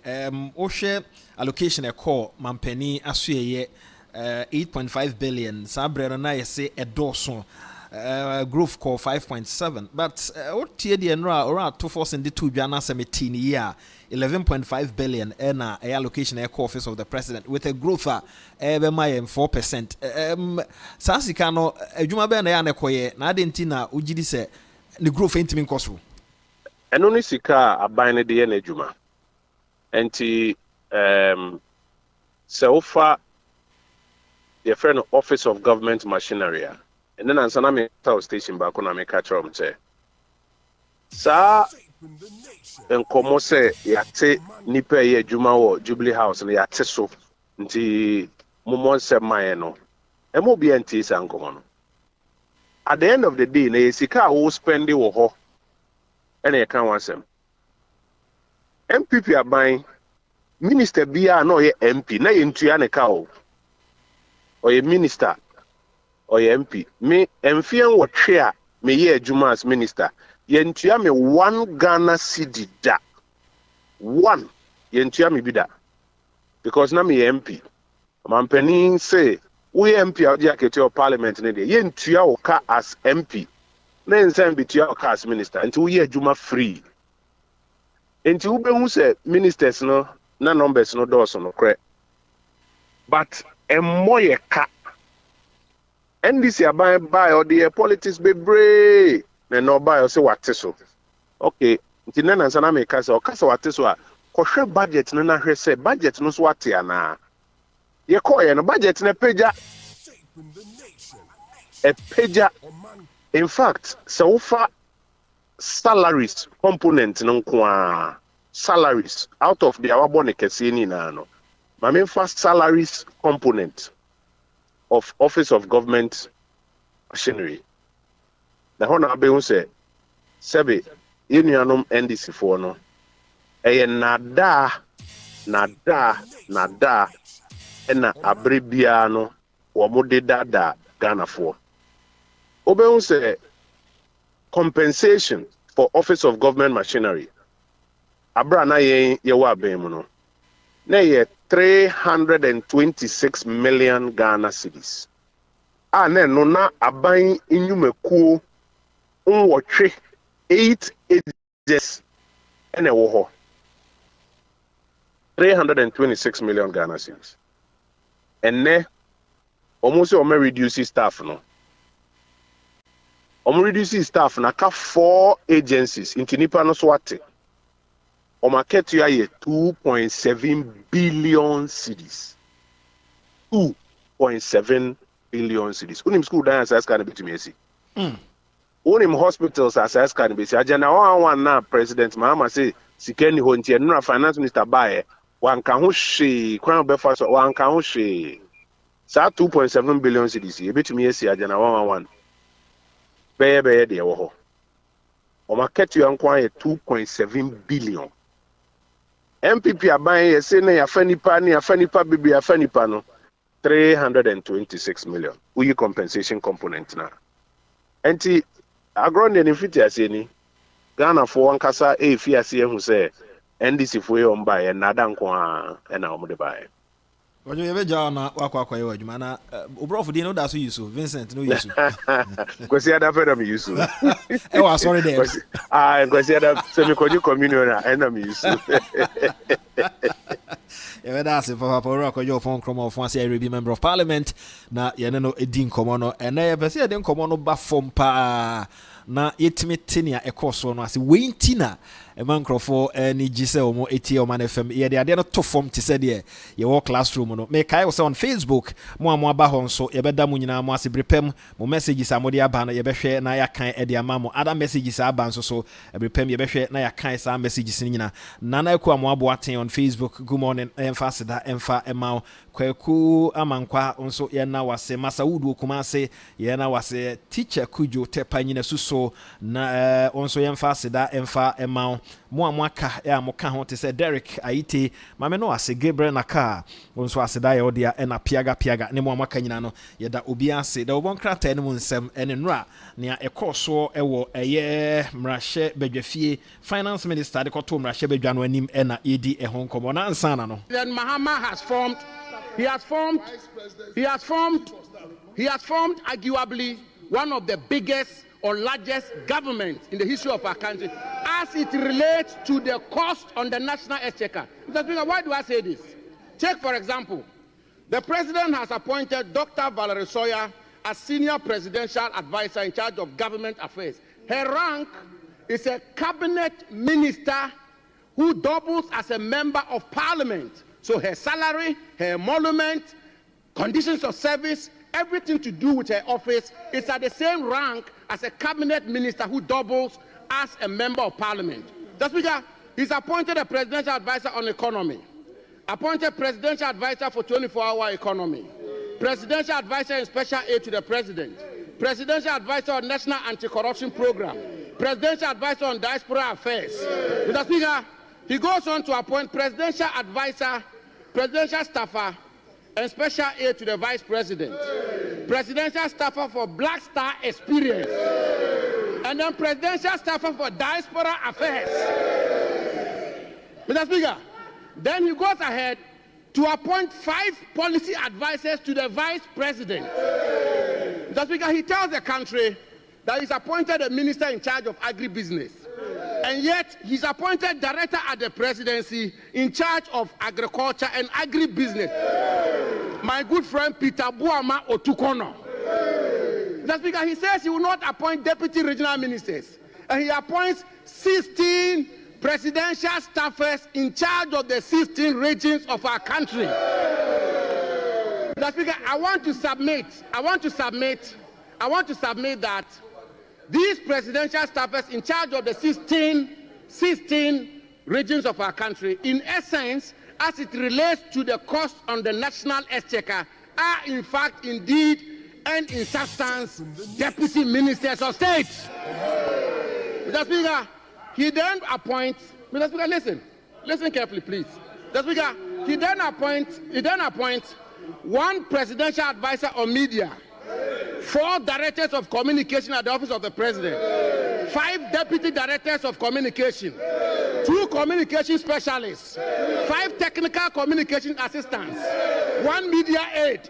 wo hwe allocation e call mampani asoeye 8.5 billion sabre na yese edoso growth call 5.7 but what tie de enra ora to force in the two dwana 17 year 11.5 billion na allocation e call office of the president with a growth be my 4% sasika no adwuma be na ya ne koye na adenti na ugidi se ne growth entimi nkoso
eno ni sika aban ne de na adwuma enti se ofa the friend Office of Government Machinery. And then answer me tell station back on me catch up say. Sa enkomo say yate nipa ye adwuma wo Jubilee House na yate so nti momon se man no. Emo bi enti sa enkomo no. At the end of the day na sika wo spend wo ho. E na ye kan wansem. MPP aban minister bia na oye MP na yentua ne ka o oye minister oye MP me emfian wotwe a me ye adwuma as minister yentua me 1 Ghana cedi da 1 yentua me bi da because na me MP mampanin say we MP a dia kete of parliament ne de yentua wo ka as MP na nsem bitua wo ka as minister nti we ye adwuma free nti wo be hu say ministers no na numbers no do so no kre but emoye ka NDC aban buy or the politics be brave na no buy or say what so okay nti na nansa na me ka say o ka say what so a kohwe budget no na hwe say budget no so what ya na ye call ye no budget na peja a peja in fact so far salaries component no kwa salaries out of the awabone kese ni na no my main first salaries component of office of government machinery the hona be hu say sebe yenuanom NDC for no eye nada ena abrebia no wo mode dada Ghana for obe hu say compensation for office of government machinery abra na ye wa ben mu no na ye 326 million Ghana cedis a na no na aban enyumakuo nwotwe 8 ages ene wo ho 326 million Ghana cedis enne almost o reduce staff no reduce staff na ka 4 agencies into nipa no so ate o market you are 2.7 billion cedis 2.7 billion cedis unim school dance as can be to me see unim hospitals as can be see ajana one na president Mahama say sikeni ho ntie no finance minister bae wan ka ho hwe kwan be fa so wan ka ho hwe sa 2.7 billion cedis e betumi see ajana 111 beye de wo ho o market you ankwan 2.7 billion MPP aban ye say na yafanipa bibi yafanipa no 326 million we compensation component na enti agrone ni fiti ase ni Ghana for wankasa e fi ase ehu say NDC for ye omba ye nada nko a na omde bae
Ojo yebe jaw na wakwa ye wadwuma na obrofo di no da so yusu Vincent no yusu
kwesi ada feda me yusu
e wa sorry there
kwesi ada semi communion na me yusu
yebe da se papa ro akwa yo fon kromo fon ase I be member of parliament na ye no edi nkomo no ena ye pese de nkomo no ba fom pa na yetime tenia ekoso no ase wentina emankrofo ni gise omo eti Omanfm ye de ade no to form ti se de ye wo classroom no me kai wo se on Facebook mo aba ho nso ye beda mo nyina mo ase brepem mo messages amode aba no ye behwe na ya kan e de ama mo other messages aba nso so brepem ye behwe na ya kan sa messages ni nyina nana eku amo abo aten on Facebook good morning emphasida emfa emao kwaku amankwa nso ye na wase Masaudu Kumase ye na wase teacher Kujo tepa nyina suso na nso ye emphasida emfa emao mo amaka ya mo ka ho te se Derek Aite mame no ase Gabriel Naka nso ase da ye odia na piaga ne mo amaka nyina no ye da obi ase da obon krata ne mo nsem ene nra ne ekoso ewo eye mrahye badwafie finance minister de koto mrahye badwa no anim na edi ehon komo na ansana no.
Then Mahama has formed arguably one of the biggest or largest governments in the history of our country as it relates to the cost on the national exchequer. Mr. Speaker, why do I say this? Take, for example, the president has appointed Dr. Valerie Sawyer as senior presidential advisor in charge of government affairs. Her rank is a cabinet minister who doubles as a member of parliament. So her salary, her emolument, conditions of service, everything to do with her office is at the same rank as a cabinet minister who doubles as a member of parliament. The Speaker, he's appointed a presidential advisor on economy, appointed presidential advisor for 24-hour economy, presidential advisor in special aid to the president, presidential advisor on national anti-corruption program, presidential advisor on diaspora affairs. Mr. Speaker, He goes on to appoint presidential advisor, presidential staffer, and special aide to the vice president, presidential staffer for Black Star Experience, and then presidential staffer for diaspora affairs. Mr. Speaker, then he goes ahead to appoint 5 policy advisors to the vice president. Mr. Speaker, he tells the country that he's appointed a minister in charge of agribusiness, and yet he's appointed director at the presidency in charge of agriculture and agribusiness. My good friend Peter Buama Otukono. Mr. Speaker, he says he will not appoint deputy regional ministers, and he appoints 16 presidential staffers in charge of the 16 regions of our country. Mr. Speaker, I want to submit that these presidential staffers in charge of the 16 regions of our country, in essence, as it relates to the cost on the national exchequer, are in fact, indeed, and in substance, deputy ministers of state. Mr. Speaker, he then appoints, Mr. Speaker, listen carefully, please. Mr. Speaker, he then appoints 1 presidential advisor on media, 4 directors of communication at the office of the president, 5 deputy directors of communication, 2 communication specialists, 5 technical communication assistants, 1 media aide,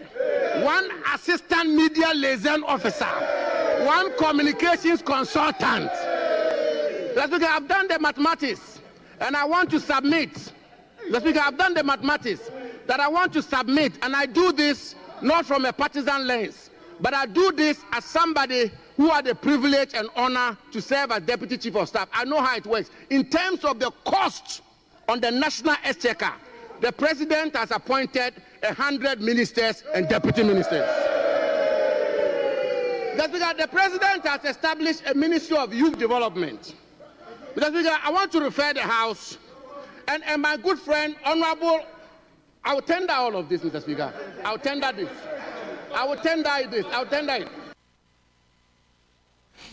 1 assistant media liaison officer, 1 communications consultant. Mr. Speaker, I've done the mathematics, and I want to submit. Mr. Speaker, I've done the mathematics that I want to submit, and I do this not from a partisan lens, but I do this as somebody who had the privilege and honor to serve as Deputy Chief of Staff. I know how it works. In terms of the cost on the national exchequer, the President has appointed 100 ministers and deputy ministers. The President has established a Ministry of Youth Development. Mr. Speaker, I want to refer the House and my good friend, Honorable, I will tender all of this, Mr. Speaker. I will tender this. I will tender this. I will tender it.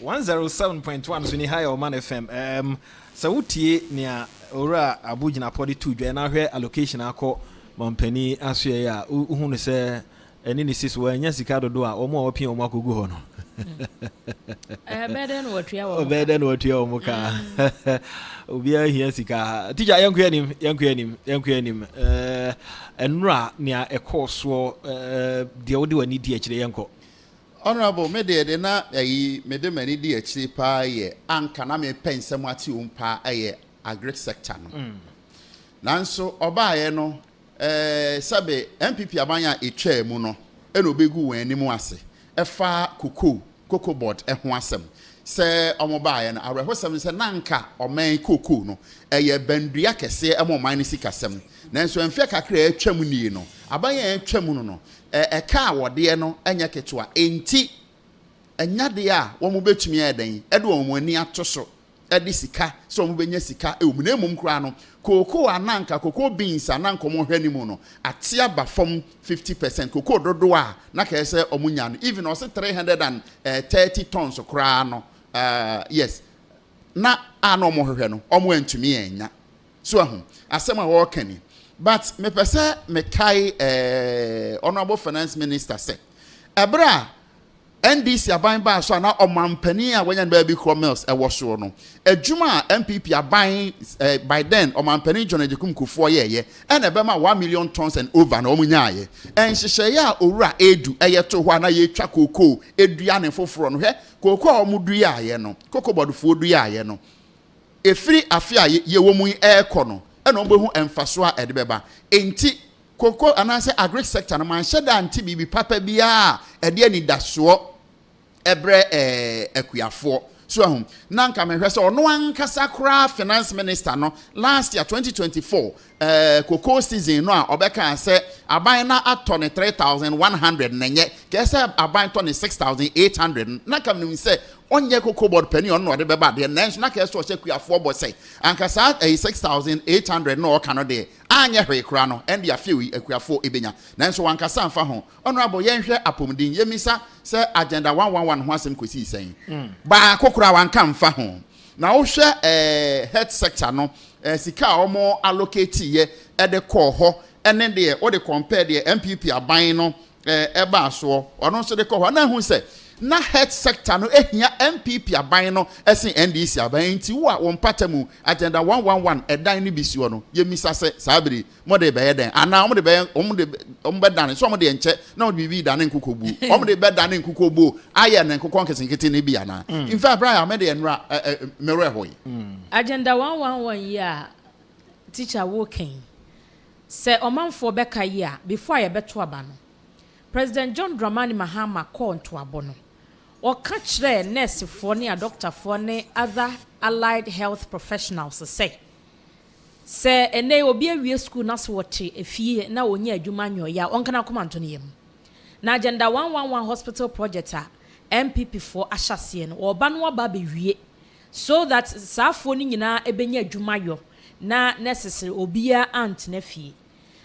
107.1 so ni high Omanfm. So utie nia ora abugina podi tu dwa na hwe allocation akọ mampani asue ya uhunu se eni ni sis wa nya sika dodo a omo opin omo akogu ho no.
Beden wotua wo.
Beden wotua wo ka. Obi ahia sika. Teacher yanku anim. Enra nia ekoso de wodi wani di akire yanko.
Honorable, me de na me de mani di akire pa ye anka na me pensem ati umpa ye agri sector no. Nanso oba ye no sabe MPP abanya etwa mu no e no begu wan anim ase. Efa cocoa board ho asem. Se omoba ye no awrehosem se nanka oman cocoa no ye bandua kese oman ni sikasem. Nanso emfe kakra atwa mu nie no abanya atwa mu no eka awode no enya ketewa enti enyade a wo mo betumi eden ede wo mo ani atoso ede sika so mo benya sika ewum na emum kra no koko ananka koko beans ananka mo hwani mu no ate aba from 50% koko dodo a na ka ese omunya no even o se 330 tons kra no yes na ano mo hwehwe no omo antumi enya so ahu asema wo kani. But me pese me kai Honorable Finance Minister say ebra NDC aban ba so na omampani a wanya ba bi commerce e wo so no adwuma MPP aban by then omampani John Ejekum Kufuor ye and e be ma 1 million tons and over na omunya ye en hyehyɛ ya owura edu eye to ho na ye twa koko edua ne foforo no hwe koko a omudua ye no koko bodufo dua ye no efiri afia ye wo mu ekɔ no eno behu emfaso a edebeba enti koko anase agri sector na man hyeda anti bibi papa bia ede ani daso ebre akuafo so ahum nanka mehwe se ono ankasa kra finance minister no last year 2024 koko season no a obeka se aban na atone 3100 nenye kese aban tone 6800 nanka mnim se onye koko board penny on no de beba de nanso na kese o chekuafo bo say ankasa 6800 no o kano de anya hwe kra no and ya fewi akuafo ebenya nanso wankasa amfa ho honorable yenhwe apomdin yemisa se agenda 111 ho asem kosi sen ba kokura wanka mfa ho na wo hwɛ health sector no sika a wɔn allocate yɛ ɛde kɔɔ hɔ ɛne deɛ wɔde compare deɛ MPP aban no ɛbaa soɔ ɔno nso de kɔɔ hɔ na ehu sɛ na health sector no ehia MPP aban no ɛsen NDC aban nti wo a wɔn pata mu agenda 111 ɛdan no bi si hɔ no yɛmisa sɛ saa bere mo de bɛyɛ dan anaa mo de bɛyɛ ɔmo bɛ dan so ɔmo de nkyɛ na ɔmo de bibi dan ne nkokɔ bu ɔmo de bɛ dan ne nkokɔ bu ayɛ ne nkokɔ nketenkete ne bi ana in fact Brian Ahmed de nwura mmerɛ hɔ yi
agenda 111 yi a teacher walking sɛ ɔmanfoɔ bɛka yi a before a yɛbɛto aba no President John Dramani Mahama call to abo no ɔka kyerɛ nursefoɔ ne a doctorfoɔ ne other allied health professionals sɛ ene obi awie school na so wɔte efie na onye adwuma nyoya ɔnka na komanto ne yam na agenda 111 hospital project a MPP for ahyase no ɔba no aba bewie so that saafo ni nyina ebenya adwuma yo na necessary obia ant na fie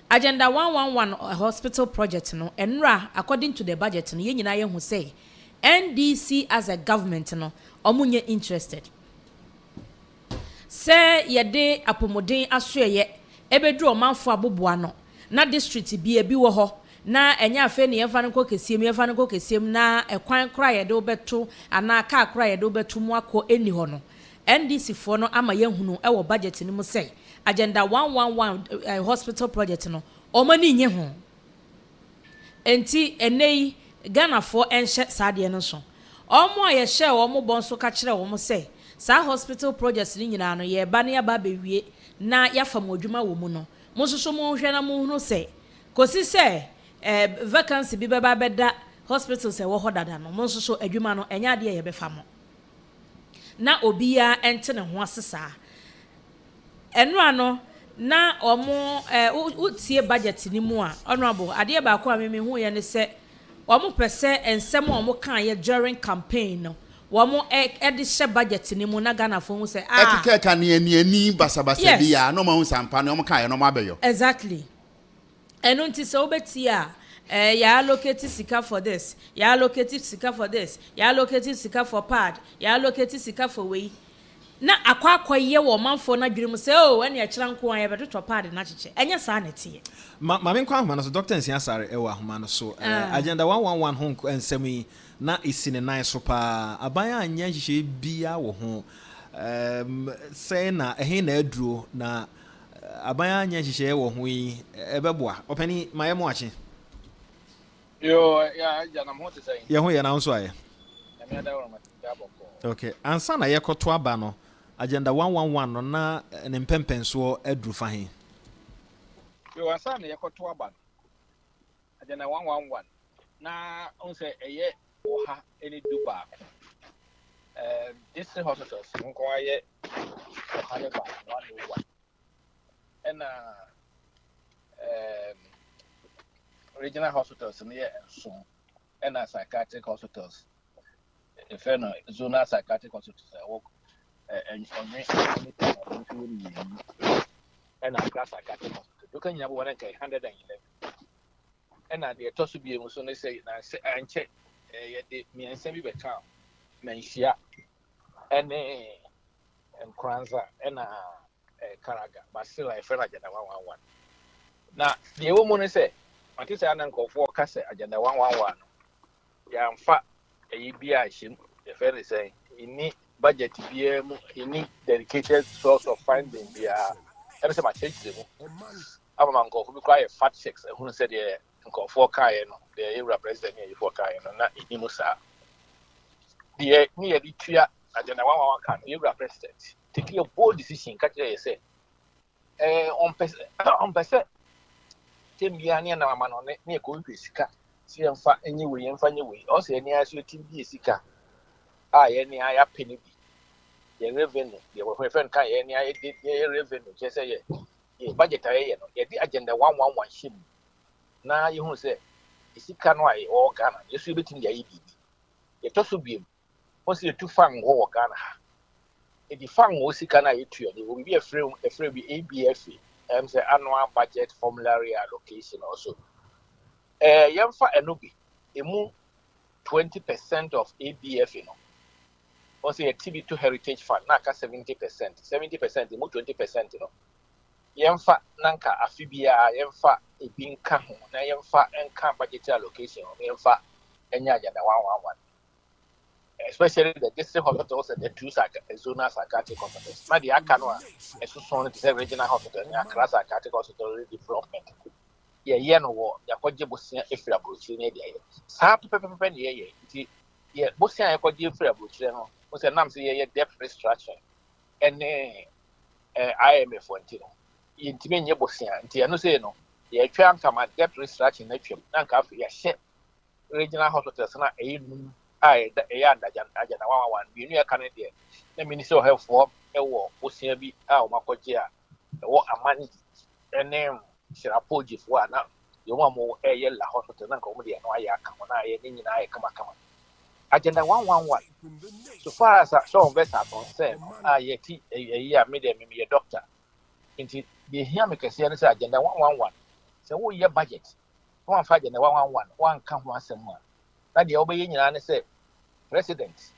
agenda 111 hospital project no enra according to the budget no ye nyina ye hu say NDC as a government no omunye interested say yede apomodin asoye ebedru omanfo aboboa no na district bi wo ho na enya afe ne yemfa no kokesiem na ekwan kra yede obeto ana ka kra yede obeto mu akọ eni ho no NDC fo no ama yehunu e wo budget ni mu say agenda 111 hospital project no omani nye ho enti enei Ghana for enhye saade no so omo ye hye omo bon so ka kire omo say sa hospital projects ni nyina no ye ba ne aba bewie na yafa modwuma wo mu no mo soso mo hwe na mo hunu say kosi say vacancy bi beba beda hospital say wo hodada no mo soso adwuma no enya de ye befa mo na obiya ente ne ho asesa eno ano na omo utie budget ni mu a honorable ade ba ko a me hu ye ne say omo pese ensem omo kan ye during campaign no womo edi she budget ni mu na Ghana fo hu say
ekeke ka ne ani basabasa bi ya no ma hu sampa ne omo kan ye no ma beyo
exactly eno nti se obeti a ya allocate sika for this ya allocate sika for this ya allocate sika for pad ya allocate sika for we na akwa ye wo manfo na dwere mu say oh ene ya kira nko an ye beto pad na cheche enya sa na tie
ma me nkwa ahoma no so Dr. Nsia Sare ewa ahoma no so agenda 111 ho ensem yi na isine nine so pa aban anya hihye bia wo ho say na ehe na aduro na aban anya hihye wo ho yi ebeboa opani mayemo achi
yo ya jana mo te say
ye ho ye na nso aye
na me da wo ma da boko
okay ansa na ye koto aba no agenda 111 no na ne mpempenso aduru fa he
yo asa na yekoto aba agenda 111 na on say eye oha eni duba district hospitals nko aye oha ne ba 101 and regional hospitals near so and psychiatric hospitals if no zonal psychiatric hospitals work and and class psychiatric hospital you can have 111 and the toss be so they say na say anche the me and bi beka menhia and kranza and karaga but still I feel agenda 111 na the woman say until say anan ko kase agenda 111 ya mfa bia him the fair say ini budget bia mu ini dedicated source of funding bia ebe say ma change them aba man ko bi cry fat checks who said the nko kai no the area president here for kai no na inimu sa the ni ya tua agenda 111 kan area president take a bold decision ka tell you say on pese tem bia ne na mama no ne ko wi sika si emfa enyi we emfa nye we o se ni aso tim bi sika a ye ni aya peni bi ye revenue ye we friend kan ye ni aya ye revenue je say ye budget aye no ye di agenda 111 shim na ye hu se sika no aye o Ghana ye so betim ya yi bibi ye to so biem o se tu fan wo Ghana ha e di fan wo sika na ye tuo ni wo bi e bi ABFA say annual budget formulary allocation also yemfa enobi emu 20% of ABF also a TB to heritage fund, naka 70%, 70%, the more 20%, you know. Yemfa nanka afibia, yemfa a binka, na yemfa and camp budget allocation, yemfa and yajana 111. Especially the district hospitals and the two zonal psychiatric hospitals. Now the Akanoa, a so is a regional hospital, and a class psychiatric hospital development. Yeah, no war, the Kojibusia, if you are Brucine, Sap Pepper, yeah, Busia, I could give for a Brucino, was a Namsi debt restructuring, and IMF Fontino. Intimate Busia, and Tianuseno, the Atrium come at debt restructuring, Nanka, yeah, shit, regional hospitals, not a I the Ajana 111, we knew a Canadian. The Minister of Health for a war, Busia be our Makotia, the war a money, a name, Shirapoji for now. You want more a yellow hospital than comedy and Waya come on, I come. Agenda 111. So far as some of us are concerned, I yet a year made a doctor. Into the Yamaka Agenda 111. So, what your budget? One fight agenda 111, one come once a month. Now the obeying and say, President,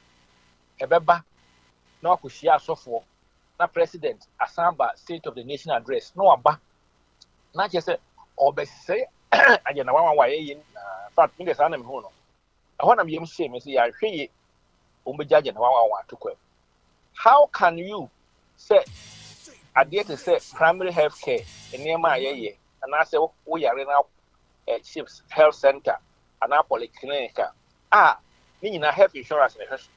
Ebeba, no Kushia Sofo, na President, Asamba, State of the Nation address, no aba. Not just say, Agenda 111 in fact, me the son of Hono. I want to be shame, I say, I hear Umbejajan 111 to quit. How can you say, I dare to say, primary health care in near my and I say, we are in our Chiefs Health Center and our polyclinic. Meaning I have insurance in the house.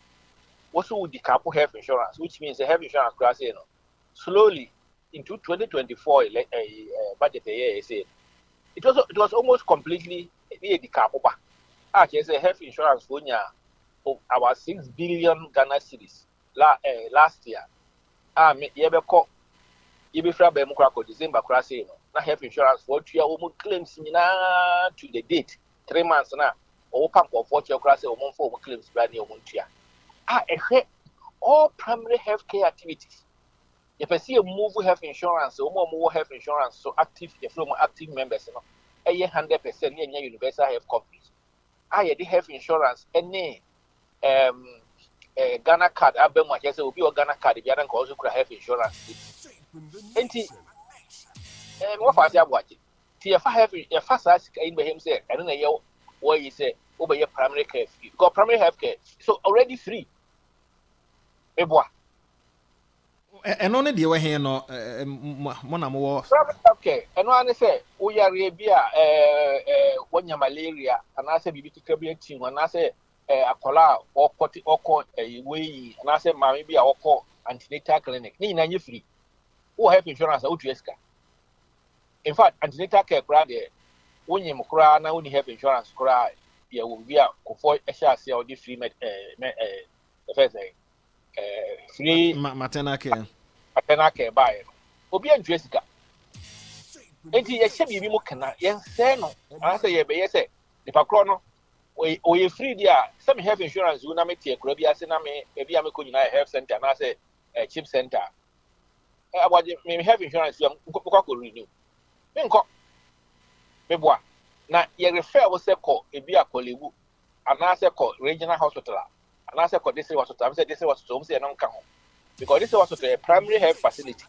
Also, with the couple health insurance, which means the health insurance class, slowly into 2024 budget year, it was almost completely the couple. Actually, the health insurance for about 6 billion Ghana cedis last year. Yebefra Bemukako December class, na health insurance for 2 years claims to the date 3 months now. Pump of 40 class or more claims brand new Muntia. All primary health care activities. If I see a move health insurance or more health insurance, so active, the flow more active members, 100% near universal health coverage. I the health insurance any Ghana card, Abema, yes, will be a Ghana card if you don't also health insurance. What was I watching? If I have a fast ask in him say, I don't know what you say over your primary care fee. Got primary health care, so already free.
And only the way here no Monamo
okay, and one say, we are when your malaria, and I say, BBT, when I say a collar or potty or call a way, and I say, maybe I'll call antenatal clinic. Nina, you free. Who have insurance out to in fact, antenatal care crowd when you cry now, only have insurance cry, you will be out for a share or the free free
maternal care.
Maternal care buy. Obi and Jessica. And he should be more can say no. I say, yes, the Pacrono, we free there. Some have insurance, you know, make a Caribbean, maybe I'm a health center, and I say a chip center. About maybe have insurance, you renew. Now, you refer was a call, a beer colleague, and I say call regional hospital, and I say call this hospital. I said this was to say non come because this was a primary health facility.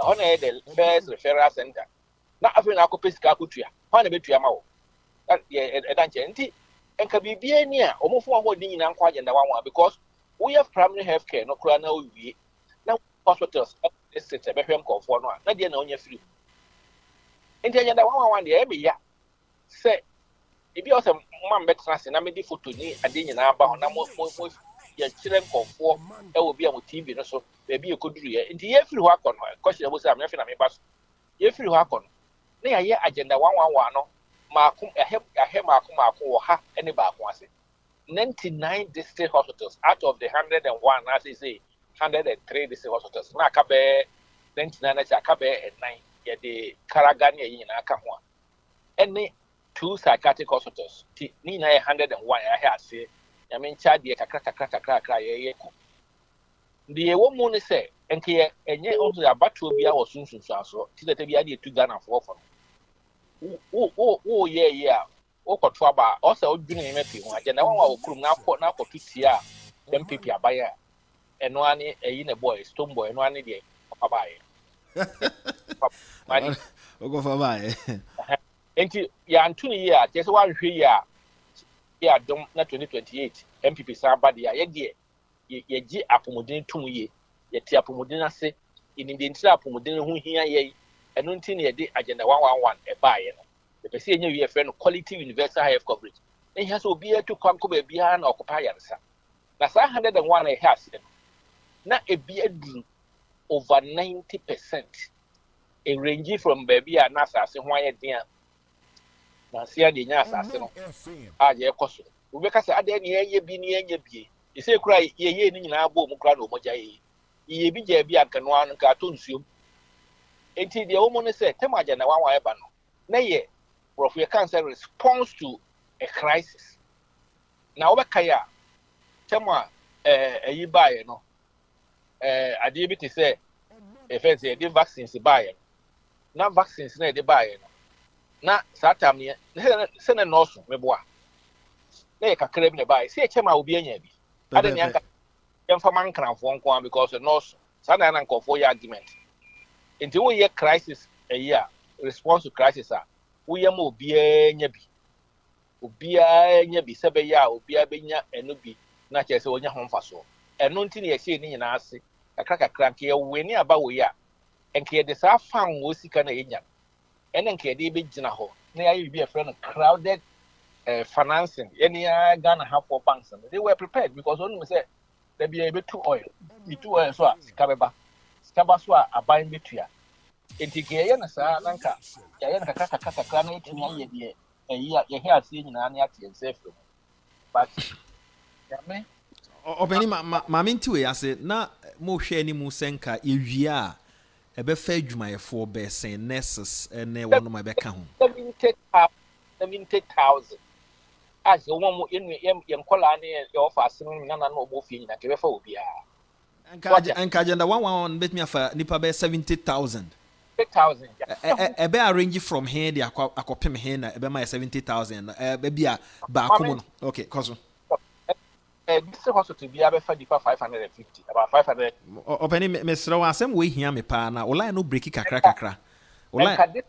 On the first referral center. Now, after I could pick Kakutia, find a bit to Yamao. That a danchanty and can be near almost one holding in Anquaj and the one because we have primary health care, no crown, no we now hospitals. This is a better call for one, not the only free. And then the one the every year. Say, if you have some man better than I made the foot to me, I didn't know about your children for it will be a TV, so maybe you could do it. And the every work on my question was I'm nothing. Every work on near agenda 111, Markum, a hem or half any back once. 99 district hospitals out of the 101, as they say, 103 district hospitals. Nakabe, 99 Akabe, and 9 at the Karagania in Akamwa. Any 2 psychiatric hospitals. Nina 101, I have say, I mean, Chad, the crack, the woman say, and here, and yet also about to be our soon so, till the Tabia to Ghana for. Oh, yeah. Oh, Trouble, also, doing a mapping, and now our crew now for 2 years, then people are buyer. ɛno ane ɛyi ne boy stone boy ɛno ane deɛ papa baayɛ
Ogo for buy.
enti ya antuni yi a kyerɛ sɛ wanhwɛ yi a yɛ adom na 2028 MPP san ba deɛ a yɛdeɛ yɛgye apɔmuden tum yie yɛte apɔmuden ase yɛnimdeɛ ntiri apɔmuden ho hia yɛ ɛno nti ne yɛde agenda 111 ɛbaeɛ no yɛpɛ sɛ yɛnyɛ wie yɛfrɛ no quality universal health coverage na ɛhia sɛ obiara tu kwan kɔ baabiara na ɔkɔpa ayaresa na saa 101 a ɛhɛ ase no na ebi aduru over 90%. It ranges from baby and NASA, say why dear. Now, see, I didn't ask us. Ah, yeah, cost. We make us add any ye be near ye be. You say, cry, ye in our boom, crano, mojay. Ye be jabby and can one cartoons you. Until the woman said, Temajana, one ebano. Nay, for we cancer response to a crisis. Now, what kaya? Tema, a buy, no. I did to say, if I say, the vaccines buy. Na vaccines na de bae no na saa time ne se ne nurse meboa na ye kakra bi ne bae se echema obi anya bi ade ne anka yemfa man kranfo nko an because nurse saa na na nkofo ye argument enti wo ye crisis a response to crisis a wo ye ma obi anya bi se be ya obi abenya eno bi na che se wonya ho mfaso eno nti ne ye se ni nyina ase kakra nke ye we ni aba wo ya enke de sa fan wo sika na yenya ene nke de be gina ho na ya be a friend crowded financing any Ghana half for banks they were prepared because only say there be a bit too oil so sika beba so aban betua enti ke ye na sa nanka ya na kakra na etimi aye de ye here ase nyina na ate nsefo but ya me
Obeni ma minti we ase na mo hwe ni mu senka ewia ebe fa adwumayefo be sen nurses ne wono ma be ka ho
70,000 as the one in kola ne e offer asem na no obo fi nyina ke be fa obi a
anka agenda 111 bet me afa nipa be 70,000 ebe arrange from here the akopem here na ebe ma 70,000 be bia ba komo no okay cause
this hospital be able for 550 about 500
openi mesra wa asem we hia me pa na online no breaki kakra online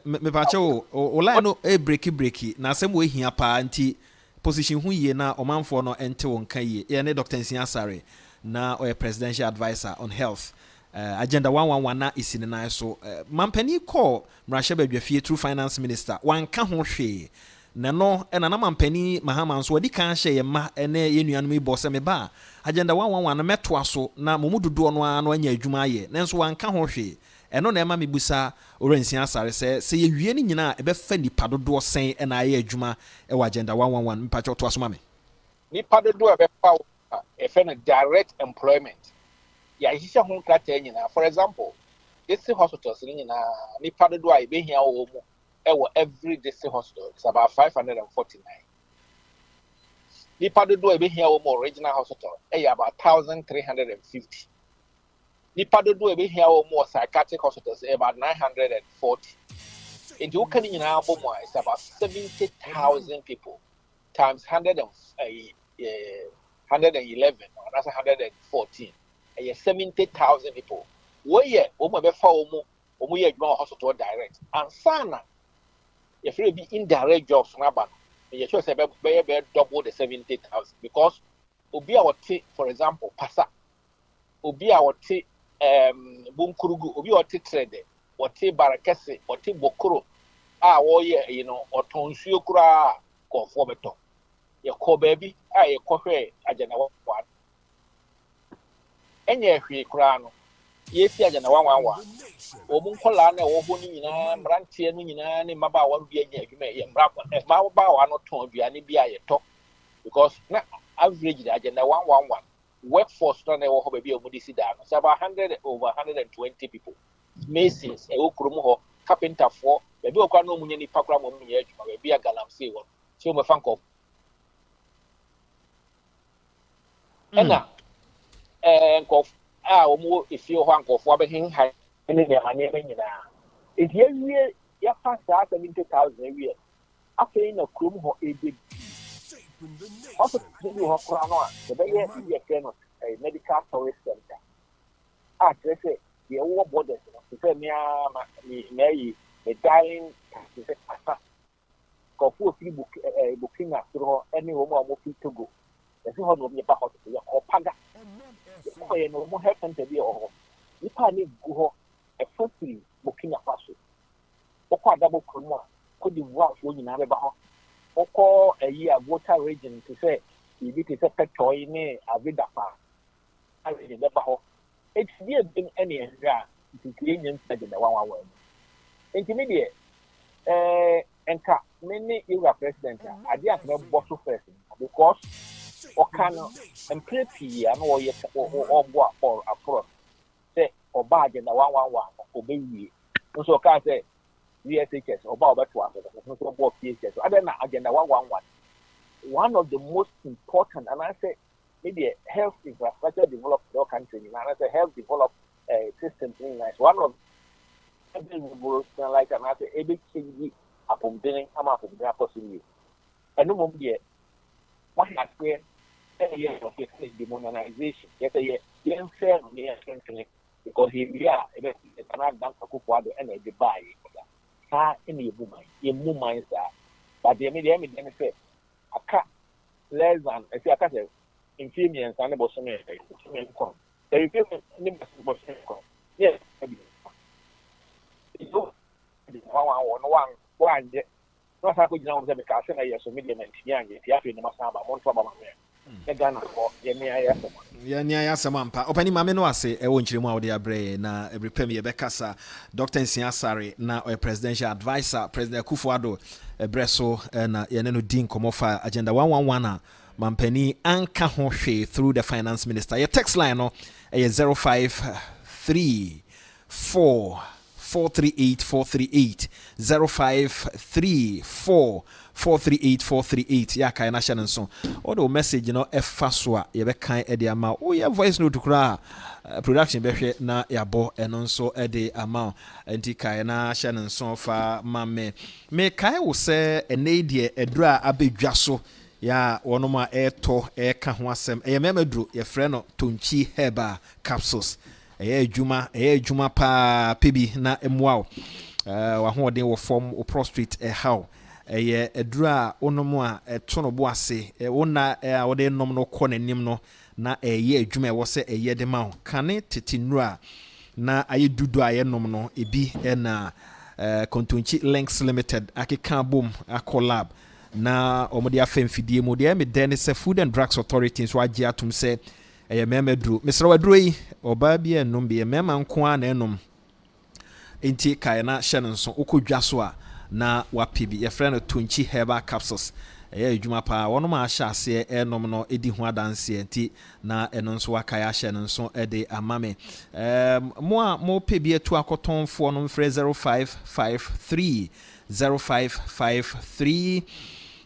me pa che online no e breaki na asem we hia pa nti position hu ye na omanfo no ente won kan ye ye ne Dr. Nsiasare na o presidential advisor on health agenda 111 na isini na so mampani call mrahye badwafie through finance minister wanka ho hwe na no na mampani mahama nso wadi kan hye ye ma ene ye nuanom ibo se me ba agenda 111 na metoa so na momudodo no ano anya adwuma ye nanso wanka ho hwe eno na ema mebusa oransia asare se ye wie ni nyina e be fa nipa dodo sen na aye adwuma e wa agenda 111 mpacho to aso ma me
nipa dodo e be fa e fe na direct employment ya hihia ho krata nyina for example this hospitals ni nyina nipa dodo a e be hia wo mu every district hospital it's about 549. Nipa dodo ebe here wo original hospital about 1,350. Nipa dodo ebe here wo psychiatric hospitals about 940. In the Ukraine it's about 70,000 people times 111 or that's 114. 70,000 people. Where wo be fa wo ye hospital direct and sana if you be indirect jobs you sure say be double the 70,000 because obi a wote for example pasa obi a wote bunkurugu obi wote trade wote barakese wote bokoro wo ye otonsuo kura kofo beto ye ko baby ye ko hwe agena wa enye hwe kura no ye fi agena 111 omun kola na wo ho ni nyina mrantie no nyina ne maba wa bi anya adwuma ye mba ba wa no ton aduane bi ayeto because na average the agenda 111 workforce no na wo ho ba bi omudi si da no so about 120 people masons e okrum ho carpenter for ba bi okwa no munya ni pakura mo munya adwuma ba bi agalamse wo so mo fan ko ena nko omo efio ho ankofo abehin ha ne ne manye nyina enti awie ya pass 70,000 awie afei na krom ho ebe also do ho kra no a be ye ye ke no a medical tourist center. They say the war borders, to say me dying, to say, Kofu booking up through any woman of to go. The two hundred me about or paga. The no more health center be or you can't go a firstly booking a pass. Or double coma could you walk when you have about or call a year water region to say if it is a petrol in a vida park. I read the baho. It's near been any area to clean inside in the 1 hour. Intermediate and many era presidents are just no bottle first because Okano and pretty and or yet or approach say or bag in the 111 obey. So can say VSHS or Bob to us, no more PHS. I don't know agenda 111. One of the most important, and I say maybe health infrastructure developed in our country, and I say health developed system in nice. One of every revolution like and I say every change upon being I'm up in their possibility. And no more yet. What has been a year of demonization? Yet a year, young fair near strengthening because he cannot dance a cook water and a goodbye. In your woman, but the immediate benefit a cat less than a cat in females and about some income. There is yes, one, not how could you know the Castle, yes, so medium and young, if you have in the Masaba, one from a gun for
ya samampa opani mame no ase e won chiremu awde abre na ebrepem ye bekasa Dr. Nsiasare na presidential advisor President Akufo-Addo ebreso na ye ne no din komofa agenda 111 na mampani anka ho hwe through the finance minister. Your text line no e 053 438 0534438 ya kai na hyɛ nso odo message no efa so a ye be kan e de ama o ye voice note kura production be hwɛ na yabo eno nso e de ama enti kai na hyɛ nso fa mame me kai wo sɛ ene de edura abedwa so ya wonoma eto e ka ho asɛm e memeduro ye frɛ no tonchi herbal capsules eye adwuma pa pebi na emwa wa hoden wo form o prostrate how eye edura onomu a eto no bo ase wona wode nom no kɔ nanim no na eye adwuma e wo se eye de ma ho kane tetinura na aye dudu aye nom no ebi na Kontonchi Links Limited akeka bom a collab na omode afemfidie mu de me den se Food and Drugs Authority so agye atum se eye memedru mesra wadru yi oba bia enum bia mema nko a na enum enti kai na hye nso okodwa so a na wapibi ye friend Tonchi Herbal Capsules eye adwuma pa wono ma ahye ase enum no edi ho adanse enti na eno nso wakai ahye nso ede amame mo pebi etu akotonfo no mfre 0553 0553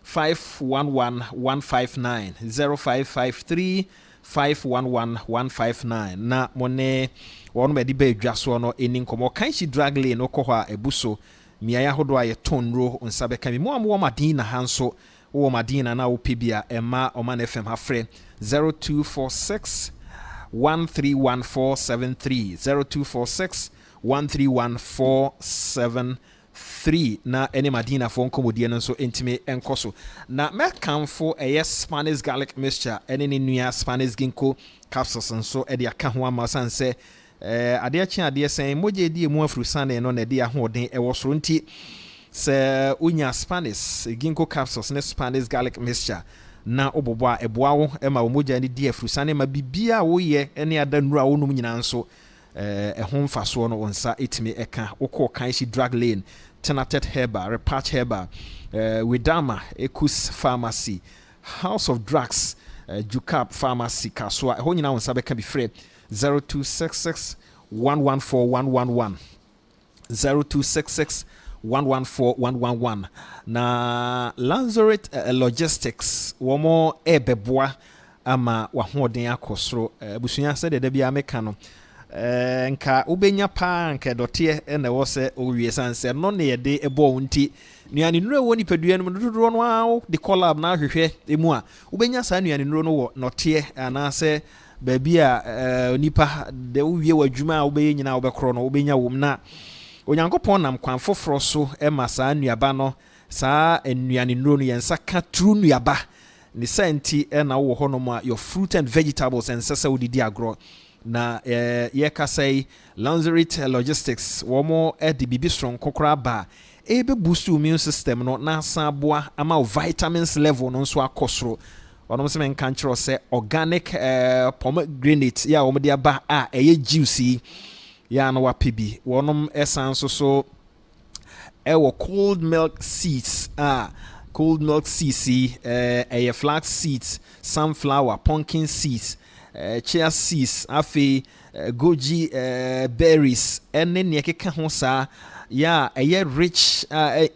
511159 0553 511159 na mone wono medi be dwa so no eni nkomo kan shi drag lane no kɔ hɔ a ebuso miaya hodo aye tonro nsabe kan mo am wo madina hanso wo madina na wo pebia ema Omanfm hafre 0246 131473 0246 131473 na ene madina fo nkomodie no so entime enkoso na mekanfo Spanish garlic mixture ene ne nua Spanish ginkgo capsules nso e de aka ho amasanse ade achi ade sen moje die mu afrusane no na de ahoden e wosoro nti se unya Spanish ginkgo capsules ne Spanish garlic mixture na obobo a eboa wo e ma moja ne die afrusane ma bibia wo ye ene adanuru a wonum nyina nso home faso no onsa etimi eka wokɔ kan shi drug lane Tenatet Herbal Repatch Herbal Widama Ekus Pharmacy House of Drugs Jukap Pharmacy Kaswa ho nyina onsa beka bi frɛ 0266 114111 0266 114111 na Lanzaret Logistics womo ebeboa ama wahoden akosoro busunya sɛ de bia meka no nka ubenya pa nka dote na wo se owie sanse no na yede ebo nti nuane nuro woni padua no dodo no de collab na hwehwe emu a ubenya sa nuane nuro no wo note ana se baabi a nipa de wowie w'adwuma a wobɛyɛ nyina wobɛkorɔ no wobɛnya wom na onyankopɔn nam kwan foforɔ so ma saa nnuaba no saa nnuane nnuro no yɛnsa ka turu nnuaba ne sɛnti na wowɔ hɔ nom a your fruit and vegetables ɛnsɛ sɛ wodedi agorɔ na yɛkasa yi Lanzarit Logistics wɔn de biribi soronko koraa ba ebe boost immune system no na asan aboa ama vitamins level no nso akɔ soro ɔnom sɛ menka nkyerɛ sɛ organic pomegranate ya wɔn de aba a ɛyɛ juicy ya na wapɛ bi wɔnom ɛsan nso so ɛwɔ cold milk seeds cold milk seeds ɛyɛ flax seeds sunflower pumpkin seeds chia seeds afei goji berries ɛne nea ɛkeka ho saa ya ɛyɛ rich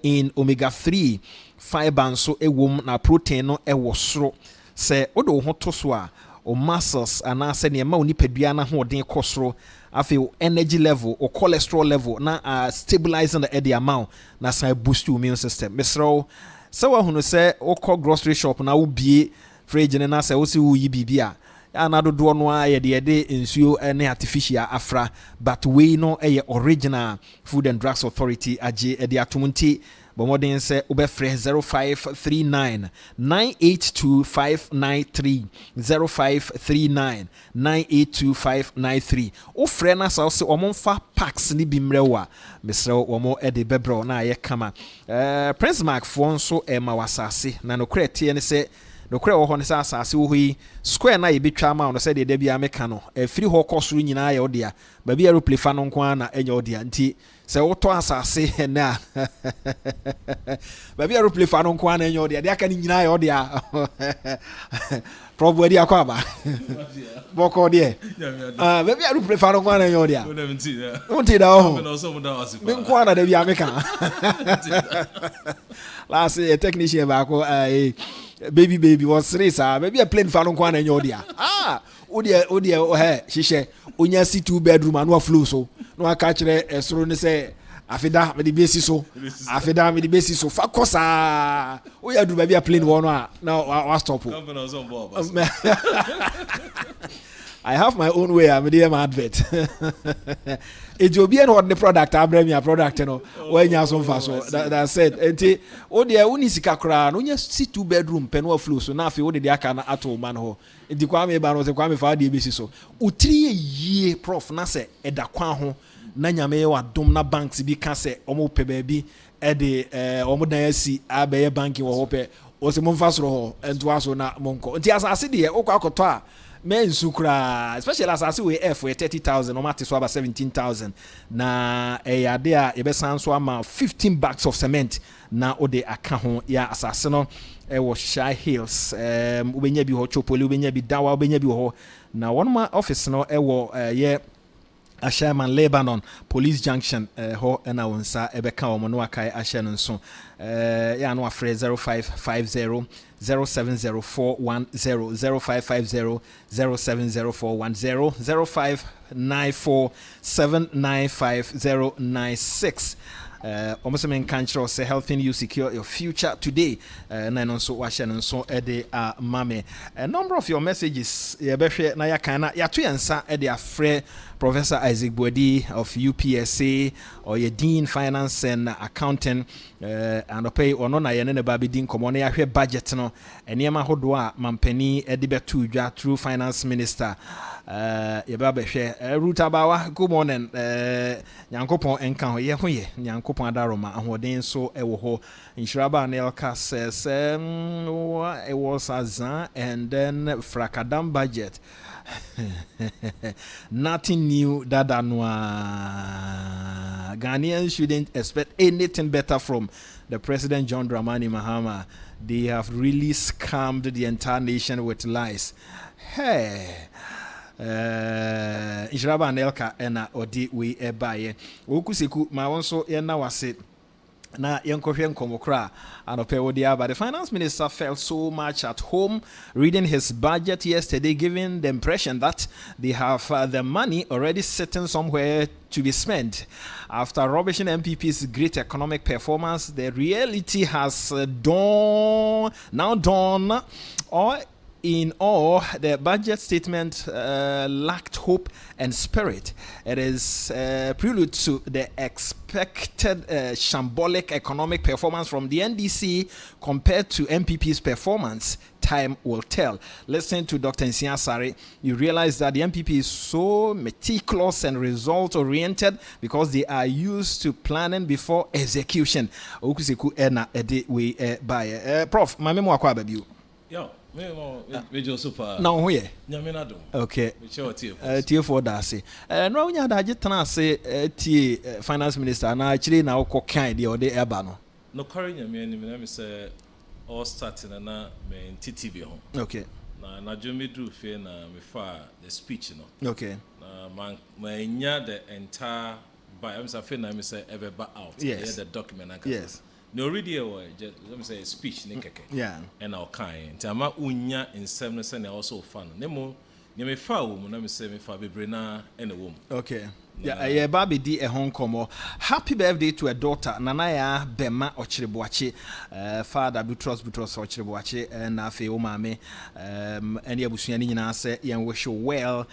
in omega 3 fiber nso ɛwɔ na protein no ɛwɔ soro sɛ wode wo ho to so a o muscles anaasɛ nea ma wo nipadua no ahoɔden kɔ soro afei energy level or cholesterol level na stabilizing the eddy amount na san boost your immune system mesrɛ sɛ wahunu sɛ wokɔ grocery shop na wobie fridge ne na sɛ wo se wo yi bibia ana dodoɔ no a yɛde nsuo ne artificial afra but we no ɛyɛ original Food and Drugs Authority agye ɛde atom nti bɔmmɔden sɛ wobɛfrɛ 0539 982593 0539 982593 wofrɛ no sa wo sɛ ɔmomfa packs ne bi mmerɛ wo a mesrɛ wɔmo ɛde bɛbrɛ na ayɛ kama Prince Mark foɔ nso ɛma wasase na nokorɛ tie ne sɛ nokorɛ wɔ hɔ ne sɛ asase wɔ hɔ yi square na yɛbɛtwa ma no sɛ deɛ da bia meka no ɛfiri hɔ kɔ soro nyinaa yɛ wodea baabi aeroplane fa no nko a na ɛnyɛ wodea nti sɛ wotɔ asase ɛnɛ a baabi aeroplane fa no nko a na ɛnyɛ wodea deɛ aka no nyinaa yɛ wodea prɔbo adi akɔ aba bɔkɔ deɛ baabi aeroplane fa no nko a na ɛnyɛ wodea wonti da hɔ me nko a na da bia meka last technician baako baby was race maybe a plane fa no kwa na enyo dia odi hyehyɛ onya si 2 bedroom anu flow so no aka kire esoro ne sɛ afida me de besi so fa kosa o ya duru ba bia plane wo no a na wa stop I have my own way. I'm a advert. It's obi and what the product I bring me a product no when you so far so that said enti o de uni sika kra no nya si 2 bedroom pen wo flow so na afi o de aka na ato man ho enti kwa me ba no se kwa me fa de besi so utiri yie prof na se eda kwa ho na nyame wa dom na banks bi ka se omo pe ba bi e de omo dan asi abaye banking wo ho pe o se mo fa soro ho ento aso na monko enti asase de o kwa akoto a men sukra especially as I see we F for 30,000 no matter so about 17,000 na ade a ebesan so ama 15 bags of cement na ode aka ho ya asase no was Shy Hills ubenya bi ho chopoli ubenya bi dawa ubenya bi ho na one ma office no ye Asherman Lebanon Police Junction ho na wonsa ebeka omo no akai ahye no nso ya no afre 0550 070410 0550 070410 0594795096 almost mean control say helping you secure your future today na no so wa no so ede mame a number of your messages ye behwe na ya kan na ya to yansa ede afre Professor Isaac Bodi of UPSA or your Dean Finance and Accounting and pay or no na ye ne ba be din komo na ya hwe budget no enema hodo a mampani ede betu dwa through Finance Minister yeba behwe Rutabawa good morning nyankopon enka ho ye ho ye nyankopon adaroma ahoden so ewo ho Insuraba Nelka says it was Azan and then Frakadam budget nothing new dadanwa Ghanaians shouldn't expect anything better from the President John Dramani Mahama. They have really scammed the entire nation with lies. Hey Insuraba Nelka ena odi we ebaye okuseku ma wonso ye na wase na yenkohwe nkomokra anopewodia but the finance minister felt so much at home reading his budget yesterday, giving the impression that they have the money already sitting somewhere to be spent. After rubbishing MPP's great economic performance, the reality has dawned or
in all, the budget statement lacked hope and spirit. It is prelude to the expected shambolic economic performance from the NDC compared to MPP's performance. Time will tell. Listen to Dr. Nsiasare. You realize that the MPP is so meticulous and result-oriented because they are used to planning before execution. Okuseku ena ede we by Prof. My memo akwa baby.
Yo, me jo super.
Now who ye?
Nyamina do.
Okay.
Tier
for that say. No nya da jetana say tie finance minister na actually na ko kan de ode eba no.
No curry nyamia ni me say all starting na me TTV ho.
Okay.
Na jomi do fe na me fa the speech no.
Okay.
Na man the entire by I'm say na me say ever out.
Yes.
The document I
yes.
No already just let me say speech ne keke.
Yeah.
And our kind. Ntama unya nsem no say na also fun. Nemo me fa wo mu na me say me fa bebre na ene wo mu.
Okay. Yeah, baby di Hong Kong. Happy birthday to a daughter, Nanaya Bema Ochiribuachi, father Butros Ochiribuachi, and Afe Omame, and Yabusianina say, and wish you well.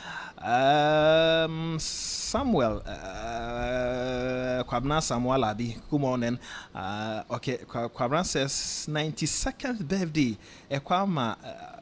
Samuel, Kwabna Samuel Abi, good morning. Okay, Kwabna says 92nd birthday, Ekwama.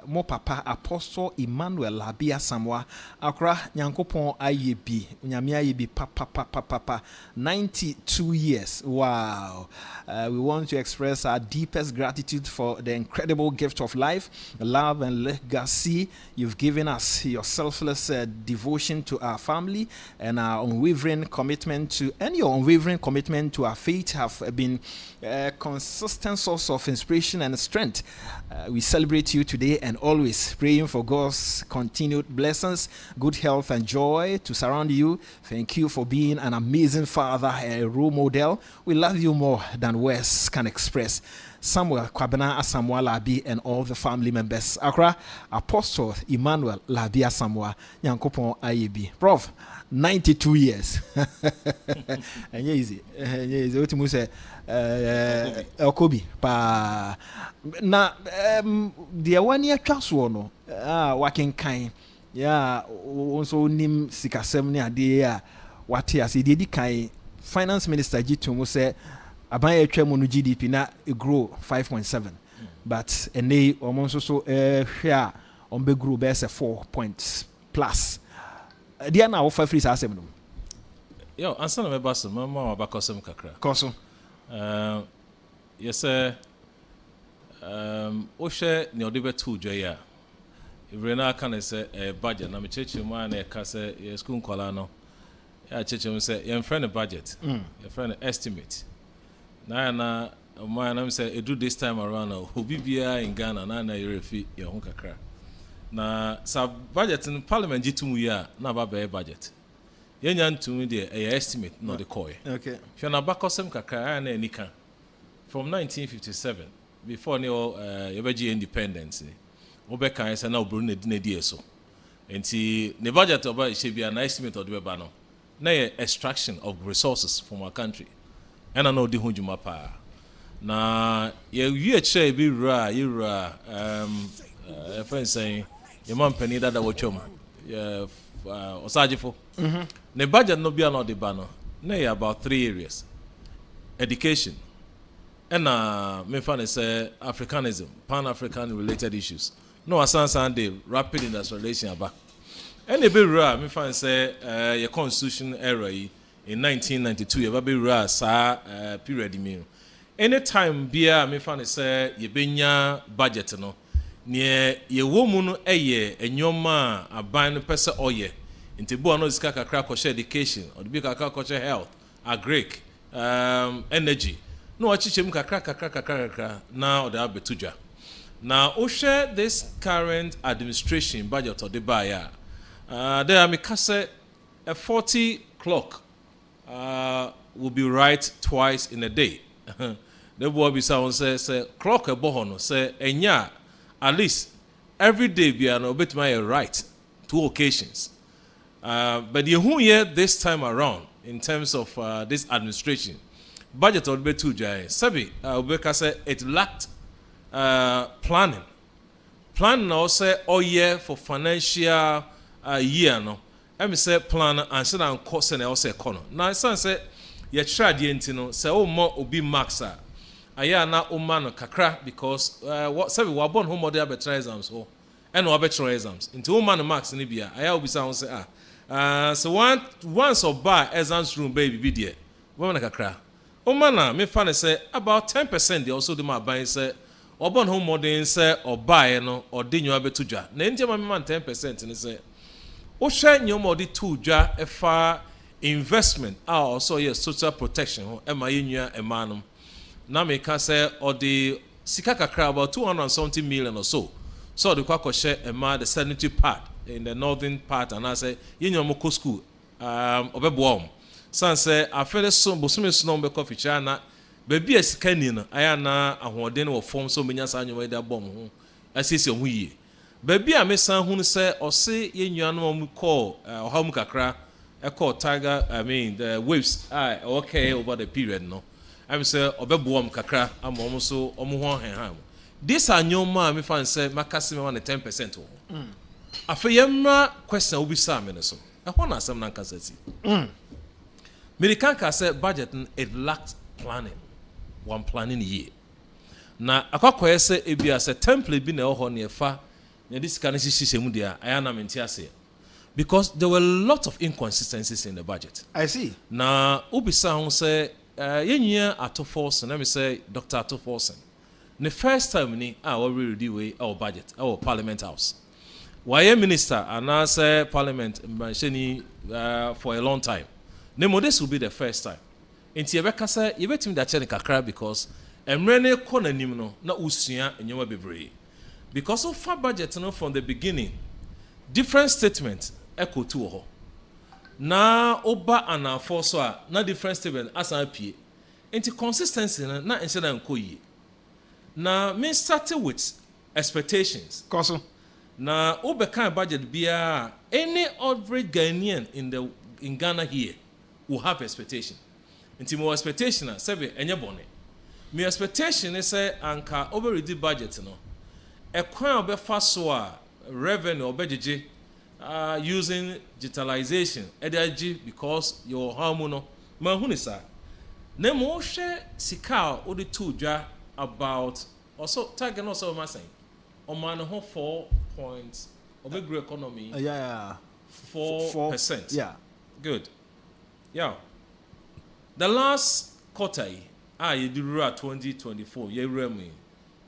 Mo papa Apostle Emmanuel Labia Samwa Akra Nyankopon Ayebi Nyame Ayebi papa 92 years. Wow. We want to express our deepest gratitude for the incredible gift of life, love and legacy you've given us. Your selfless devotion to our family and our unwavering commitment to our faith have been a consistent source of inspiration and strength. We celebrate you today and always praying for God's continued blessings, good health and joy to surround you. Thank you for being an amazing father, a role model. We love you more than words can express. Samuel Kwabena Asamoah Labi and all the family members. Accra, Apostle Emmanuel Labi Asamoah Nyankopon Ayebi. Prof, 92 years. And easy. What you say? Okobi pa na the 1 year twaso no working kind also nim sikasem ne ade a wate ase de di kan finance minister Gitu say aban atwa mu no GDP na grow 5.7 but ene omon so hwe a on be grow be say 4 points plus dia na wo fa free asem no
yo ansa na me baso mama abakosem kakra
koso
yes sir Oshe ni odibe tu joya Ibrena kan say budget na me cheche mu na e ka say school nkola no ya cheche mu say your friend budget your friend estimate na man say do this time around obi bia in Ghana na yerefi ye ho kakra na sa budget in parliament jitum ya na ba be budget yenya ntum de estimate no de koy
okay
hwe na bakosem kakra na enika from 1957 before yebeji independence obeka say na oburu na di eso enti the budget oba shebia na estimate of the beba no na extraction of resources from our country and no di hunjuma pa na ye che bi ra yura friend saying your man penny that watchom osajifo the budget no be no the bano na about 3 areas: education and me fan say Africanism, Pan-African related issues. No asan the rapid industrialization aba. And be ra me fan say your constitution era in 1992 you be ra sa period me. Anytime bia me fan say ye benya budget no ne ye wo mu no eye enyoma aban no pese oye. Nti bo no zika kakra ko education or be kakra ko health, agric, energy. No achichem kakra now the abetuja. Now o share this current administration budget or the buyer. There me kase a 40 clock will be right twice in a day. The boy be sound say clock a bohono say enya at least every day be an obet my right 2 occasions. But you who here this time around in terms of this administration budget or be too jai sabi obeka say it lacked planning plan na say year for financial year no em say plan and say na cost na o say kono na say ye try de enti no say o mo obi max aya na o ma no kakra because what say we born home model be try exams ho and we be try exams into o ma no max ni bia aya obi say say so once or buy exams room baby be there woman kakra o ma na me fa say about 10% they also do my buy say obon home modern say or buy no or de nwa beto dwa na ntia ma man 10% ni say o hwe nyoma de to dwa efa investment also yes social protection ho e ma yenua e manum na me ka say or the sika kakra about 270 million or so the kwakọ share e ma the sanitary part in the northern part and I say yenua mo school obebo san say afere so bosume so no be coffee chana baby esika ni no aya na ahoɔden wɔ form so menya sa anwoma da bom ho asisi ho yie baby a me san hu say ɔse yenua no mu call ɔha mu kakra call tiger the waves okay over the period no I'm say ɔbɛboam kakra ama ɔmo so ɔmo ho henham this anyoma me fan say makase me 10% ho afeyemra question obi sa me no so ɛhɔ na asɛm na nkasati American ka say budget it lacked planning one planning year na akwakoye say ebia say template bi na ho na efa na this kind of system dia ayana menti ase because there were a lot of inconsistencies in the budget.
I see.
Na ubisa ho say yenyia Atoforsen na me say Dr. Atoforsen the first time ni we review we our budget our parliament house why minister and I say parliament for a long time nemo this will be the first time enti yebeka say yebetim da chene kakra because emrene ko nanim no na usua enyoma bebre because of far budget no from the beginning different statements echo to ho na oba anafo so a na different statement asan pie enti consistency na ense na nkoyi na me started with expectations
koso
na obeka budget bia any average Ghanaian in Ghana here will have expectation nti mo expectation na sebe enye bone me expectation is say anka overready budget no ekwan obefa so a revenue obejeje using digitalization energy because your harm no man hu ni sa na mo hwe sika o de to dwa about also target no so ma say o man ho 4 points obegro economy 4%.
Yeah,
good. Yeah, the last quarter you do 2024 ye remi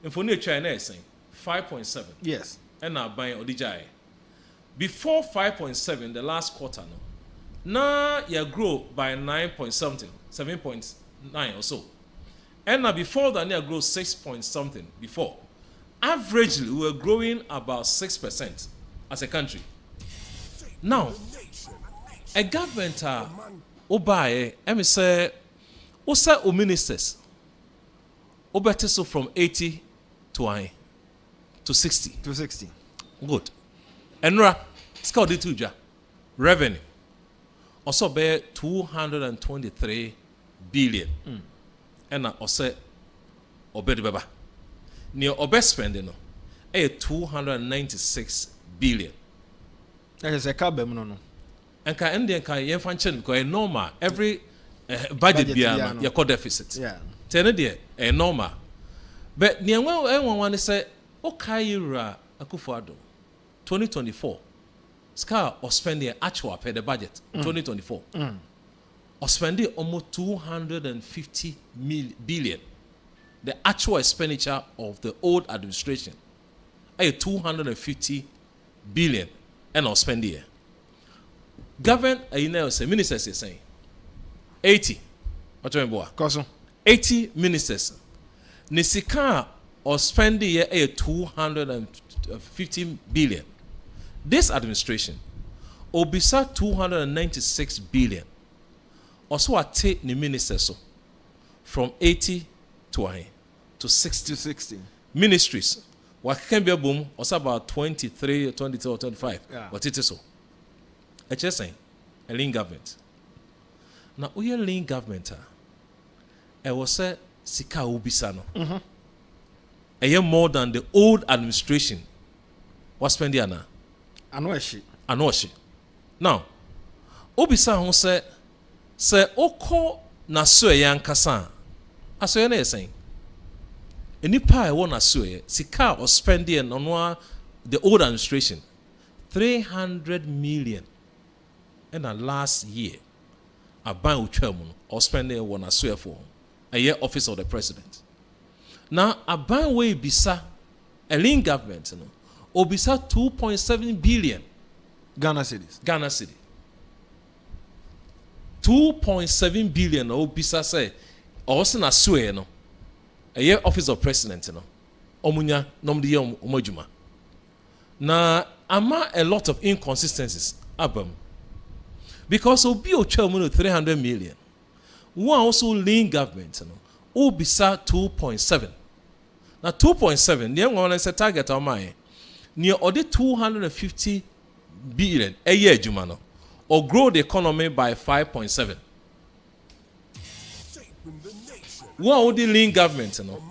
infoni China is saying 5.7.
Yes,
and now buying odijai before 5.7 the last quarter no na you grow by 9 point something 7.9 or so and now before that you grow 6 point something before averagely we were growing about 6% as a country. Now a government obaye emi say o ministers obete so from 80 to 60 good enra ska de tuja revenue also be 223 billion and also obede beba near obe spending no 296 billion.
That is a carbon no.
And ka Indian ka yen function because normal every budget bia your core deficit.
Yeah.
Tell there normal. But near one say okay yura Akufo-Addo 2024 ska or spending actual pay the budget 2024 or spending almost 250 billion. The actual expenditure of the old administration 250 billion and or spend here. Government say ministers is saying 80. What do you mean? 80 ministers. Nisika or spend here 250 billion. This administration obisa 296 billion. Also, I take the ministers so from 80 to 60 ministries. What can be a boom? Also about 23, 22, or 25.
Yeah.
But it is so. It's just saying a lean government. Now, we are lean government. I was say sika ubisano. A year more than the old administration was spending ana
anoshi
now obisa ho se okọ na so yan kasa aso ye na yesen enipa e won na so ye sika or spending on the old administration 300 million in the last year aban utwa mu or spending won na so ye for a year office of the president now aban we bisa a lean government no obisa 2.7 billion
Ghana cedi
2.7 billion obisa say also na so no a year office of president no omunya nomde ye omajuma na ama a lot of inconsistencies abam because obi otwa mu no 300 million one also lean government no obisa 2.7 na 2.7 ne ngwana say target o mai ne ode 250 billion a year adwuma no or grow the economy by 5.7 one would the lean government no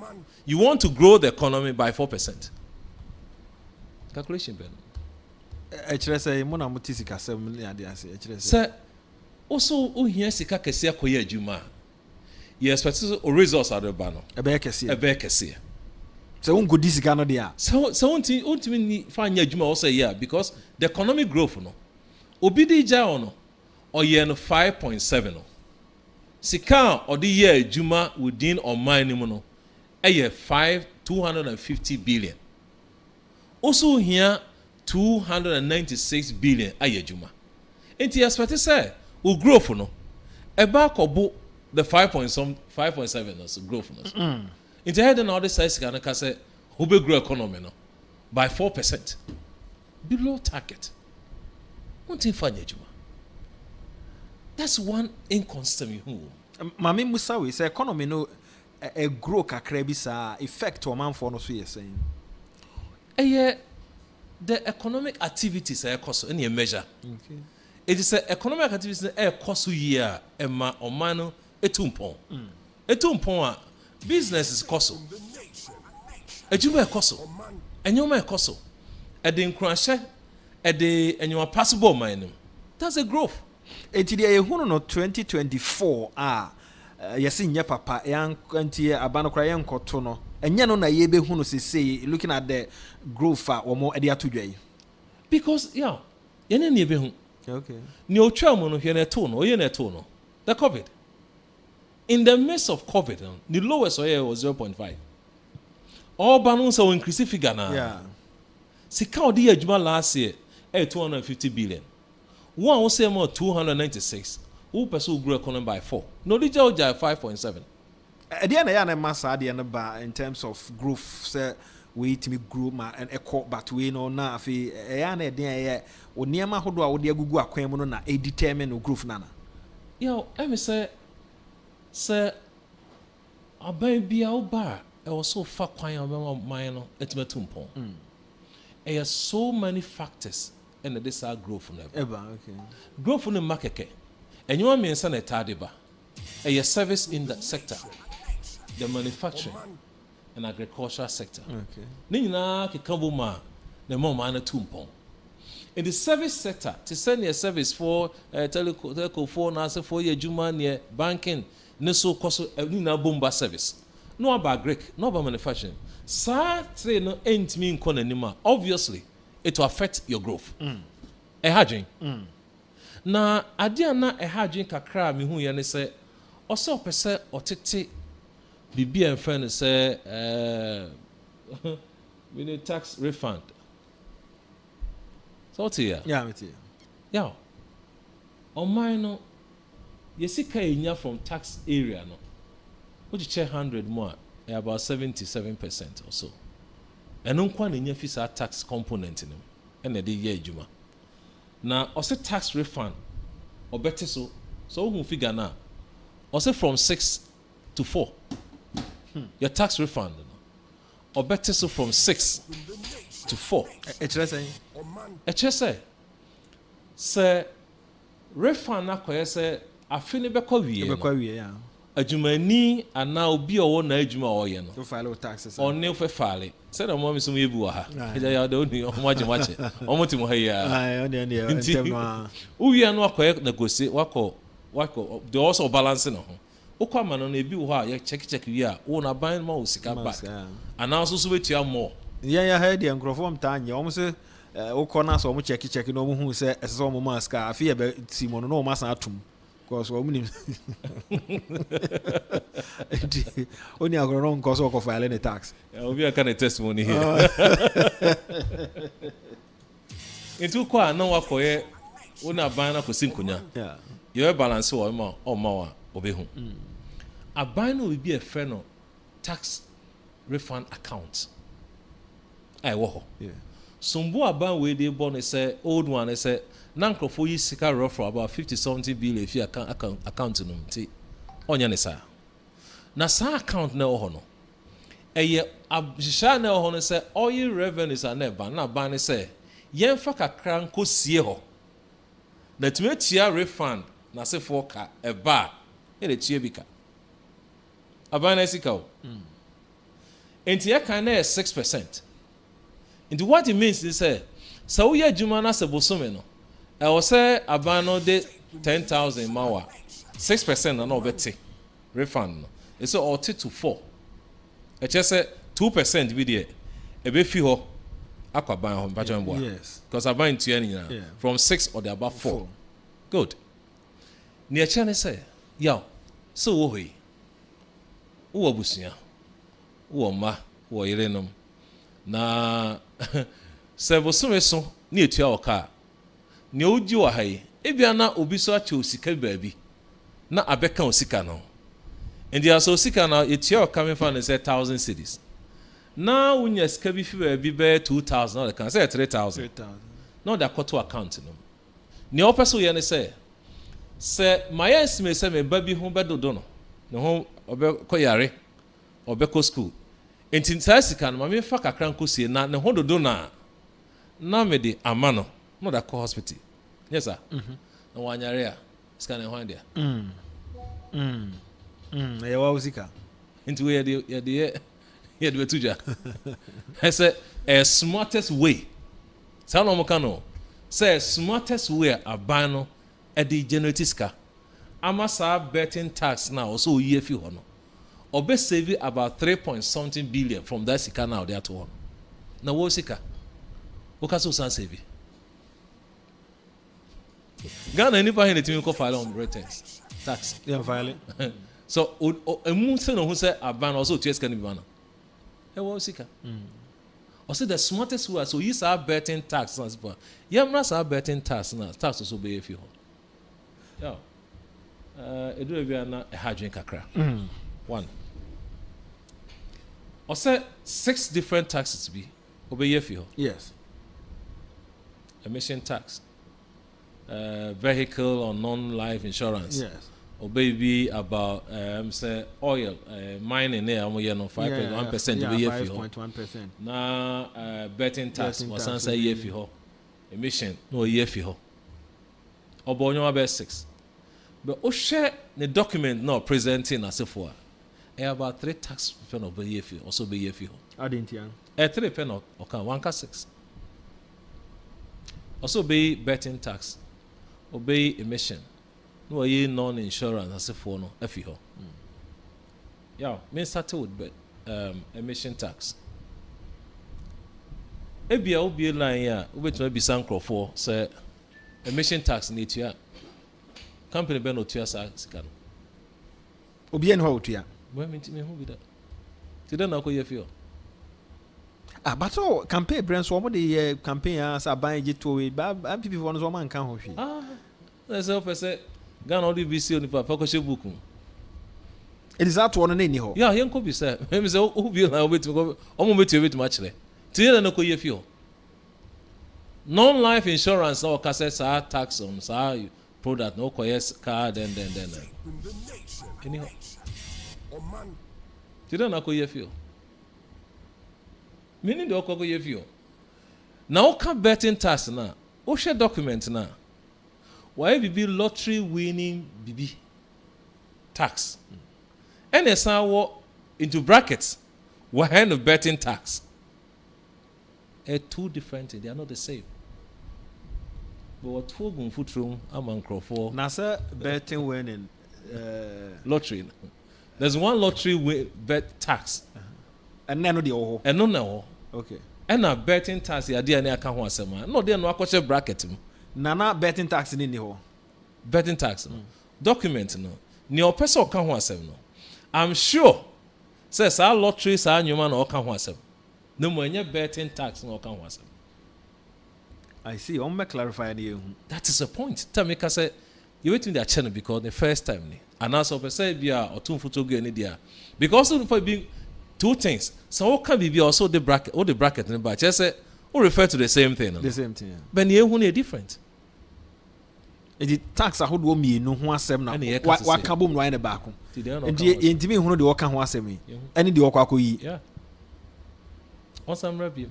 you want to grow the economy by 4%. Calculation, Ben.
Say, Mona Mutisika, 7 million.
Sir, also, who here Sika Kessia Koya Juma? Yes, but results are the banner.
A bear Kessia.
So, good this Ghana there. So, ultimately, find your Juma also, yeah, because the economic growth, no, Obidi Jaono, or yen 5.7. Sika or the year Juma within or mine, a year 250 billion. Also here 296 billion a year Juma. And the expect say will grow for no. A back or book the 5.7 also growth for us. In the head and other size can say who will grow economy no by 4% below target. One thing for Juma. That's one inconsistent who.
Mami Musawi say economy no a grow kakra bi sa effect Omanfm no so ye saying.
The economic activities are cost any measure. Okay. It is economic activities are cost year ema omano etumpon. Etumpon business is cost. Ejuma cost. Enyoma cost. The crunch the enyoma possible mine. That's a growth.
Eti dey ehunu no 2024 yesi nye papa yan kwantie abanokra yan koto no enye no na ye be hunu sese looking at the growth omo e dey atodwai
because yeah yene ne be hu
okay
ni otwa mo no hwe na to no oye na to no the covid in the midst of covid the lowest oil was 0.5 all balance so increase figure na
yeah
sika odi adwuma last year 250 billion one will say more 296 who pursue grow economy by 4 no the judge 5.7
at the end ya na massa the end ba in terms of growth say we to me grow ma and echo but we no na afi ya na den ya oniema hodo a wo de agugu akwan mu no na e determine no growth nana
yo me say aban bia wo ba e was so fa kwan abema man no etimatum so many factors and this are growth never
okay
growth no market and you want me na tadiba a service in the sector the manufacturing and agricultural sector
okay
ni nyina kekambo ma na mama na tumpon in the service sector to send a service for teleco for na say for your juma near banking ne so koso ni na bomba service no about agric no about manufacturing sa three no ain't mean konanima obviously it will affect your growth ehadwen na ade na ehadwen kakra me hu ye ne se oso pese otete bibia enfa ne se we need tax refund so tia
yeah me
yeah on mine no yesika enya from tax area no which check 100 more about 77% or so and nkwa na nya fisa tax component no and the year adwuma na also tax refund or better so who figure na also from 6 to 4 your tax refund or better so from 6 to 4 say refund na koye say afini be kwa wie
yeah
adwumani ana obi owo na adwuma oyɛ no
to file taxes
on ne fe file say na mo mi so ye bi wa ha eja ya de oni omo agye mache omo ti mo ha ya
ai oni oni ntem no
uwi anu akoye negotiate wako they also balance no ho ukwa ma no na ebi wo ha ye check wi a wo na ban ma wo sika back ana also so betua more
ya ha de nkrofo mta anye omo se ukọ na so omo check no omo hu se ese omo mask afi ye be simono no omo san atum because omo ni oni agro no so ko file any tax
obi aka na testimony here into kwa na wakoye una ban na kosi nkonya ye balance wo ma o ma wa obehu aban no bi e fe no tax refund account ai wo ho sombo aban we dey born say old one say na nkrofo yi sika rough for about 50-something billion if you account no mti onya ne sa na sa account na ho no eye abhisha na ho no say oil revenues are never na ban ne say yen fa kakra nko sie ho na tumetia refund na se for ka eba e de tie bika aban na sika o enti ya kan na 6%. Into what it means is say so we adwuma na se bosome no I was say abano de 10,000 mawa 6% na no beti refund no e so or 2 to 4 e che say 2% bi de e be fi ho akwaban ho mpacho mbo
yes
because aban tu anyina from 6 or the above 4 good ni e che ne say yaw so wo hoi wo busuya wo ma wo yerenom na se bosome so ni etua oka ne oji wa hai ebia na obi so ache osika baabi na abeka osika no ndi aso osika na etua oka me fa ne say 1,000 cedis na unya sika bi fi baabi be 2,000 na kan say 3,000 no da koto account no ne opeso ye ne say se mayensi me say me babi ho bedodo no ne ho obe koyare obe ko school enti sika no me fa kakra nkosie na ne ho dodo na me de amano no da ko hospital yes sir na wanyare a sika ne ho dia
ya wa usika
enti we ye de betuja I say a smartest way say no mo kano say smartest way aban no e de generate sika amasa betting tax now also ye fi ho no obe save about 3.something billion from that sika now there to one na wo sika wo ka so san save Ghana nipa hin etimi ko file on returns tax
file
so emu se no hu se aban also to sika ni bi na e wo sika also the smartest way so use our betting tax na super yamra sa betting tax na tax so be fi ho yeah edu bia na e hadwen kakra one also 6 different taxes be obey fi ho
yes
emission tax vehicle or non-life insurance
yes
obey be about say oil mining there am you know 5.1% be fi ho
5.1%
na betting tax was answer ye fi ho emission no ye fi ho obonyo about 6 but o share the document now presenting as if about 3 tax pen of be fi also be fi ho
adentian
3 pen o kan 1 ka 6 also be betting tax obey emission no ye non insurance as if no fi ho yeah me start with emission tax ebia obi line ya obetuma bi sankrofo say emission tax ni tua company be no tua sa sika no
obi en ho tua
we me hu bi da ti da na ko ye fi
but campaign brands wo de campaign as aban je to we ba people for no man kan ho hwe
let's say Ghana all be see on the paper book
it is that one na ni ho
yeah yen ko bi say me say o bi na obetumi o mo betumi akire ti na ko ye fi non-life insurance or cassette tax on product no yes car then anyhow ti na ko ye fi meaning the ko ye fi now can betting tax na o share document na why be lottery winning bibi tax And a sour into brackets. What kind of betting tax? Two different things. They are not the same. But what two gun foot room among Crawford?
Nasa betting winning
lottery. There's one lottery bet tax.
And none of the oh.
And no.
Okay.
And a betting tax. The idea I can't want some. No, they are not question bracket.
Nana betting tax in the hole.
Betting tax. No. Document no. Ni person can't want some. No. I'm sure. Says our lotteries are new man or can't want some. No more any betting tax no can't want some.
I see. I'm going to clarify you.
That is the point. Tell me, because you wait in their channel because the first time, and also per se be or two photo go any there. Because for being two things. So what can be also the bracket or the bracket in the back? Just say or refer to the same thing.
The same thing.
But you who different.
The tax I hold me no who asem na. What kabum right in the back. And the intimi who the worker who asem me. Any the worker ko yi.
Yeah. On some review.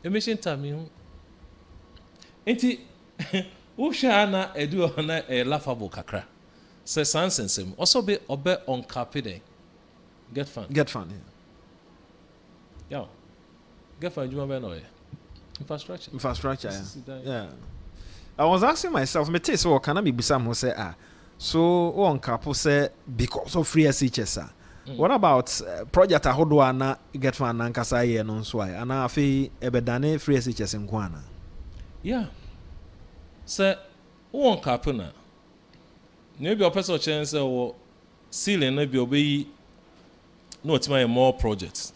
Emission time you. Enti Usha na edu na laughable kakra. Say sansense also be obe on capide. Get fun.
Yeah.
Yeah. Get fun you no infrastructure.
Yeah. I was asking myself, me say so can I be bisam who say so on capo say because of free SHS. What about project ahodo na get fun na nkasa ye no so ai ana afi ebedane free SHS nkwana.
Yeah. Say, one capuna. Maybe a person chance or ceiling, maybe obey no it's my more projects.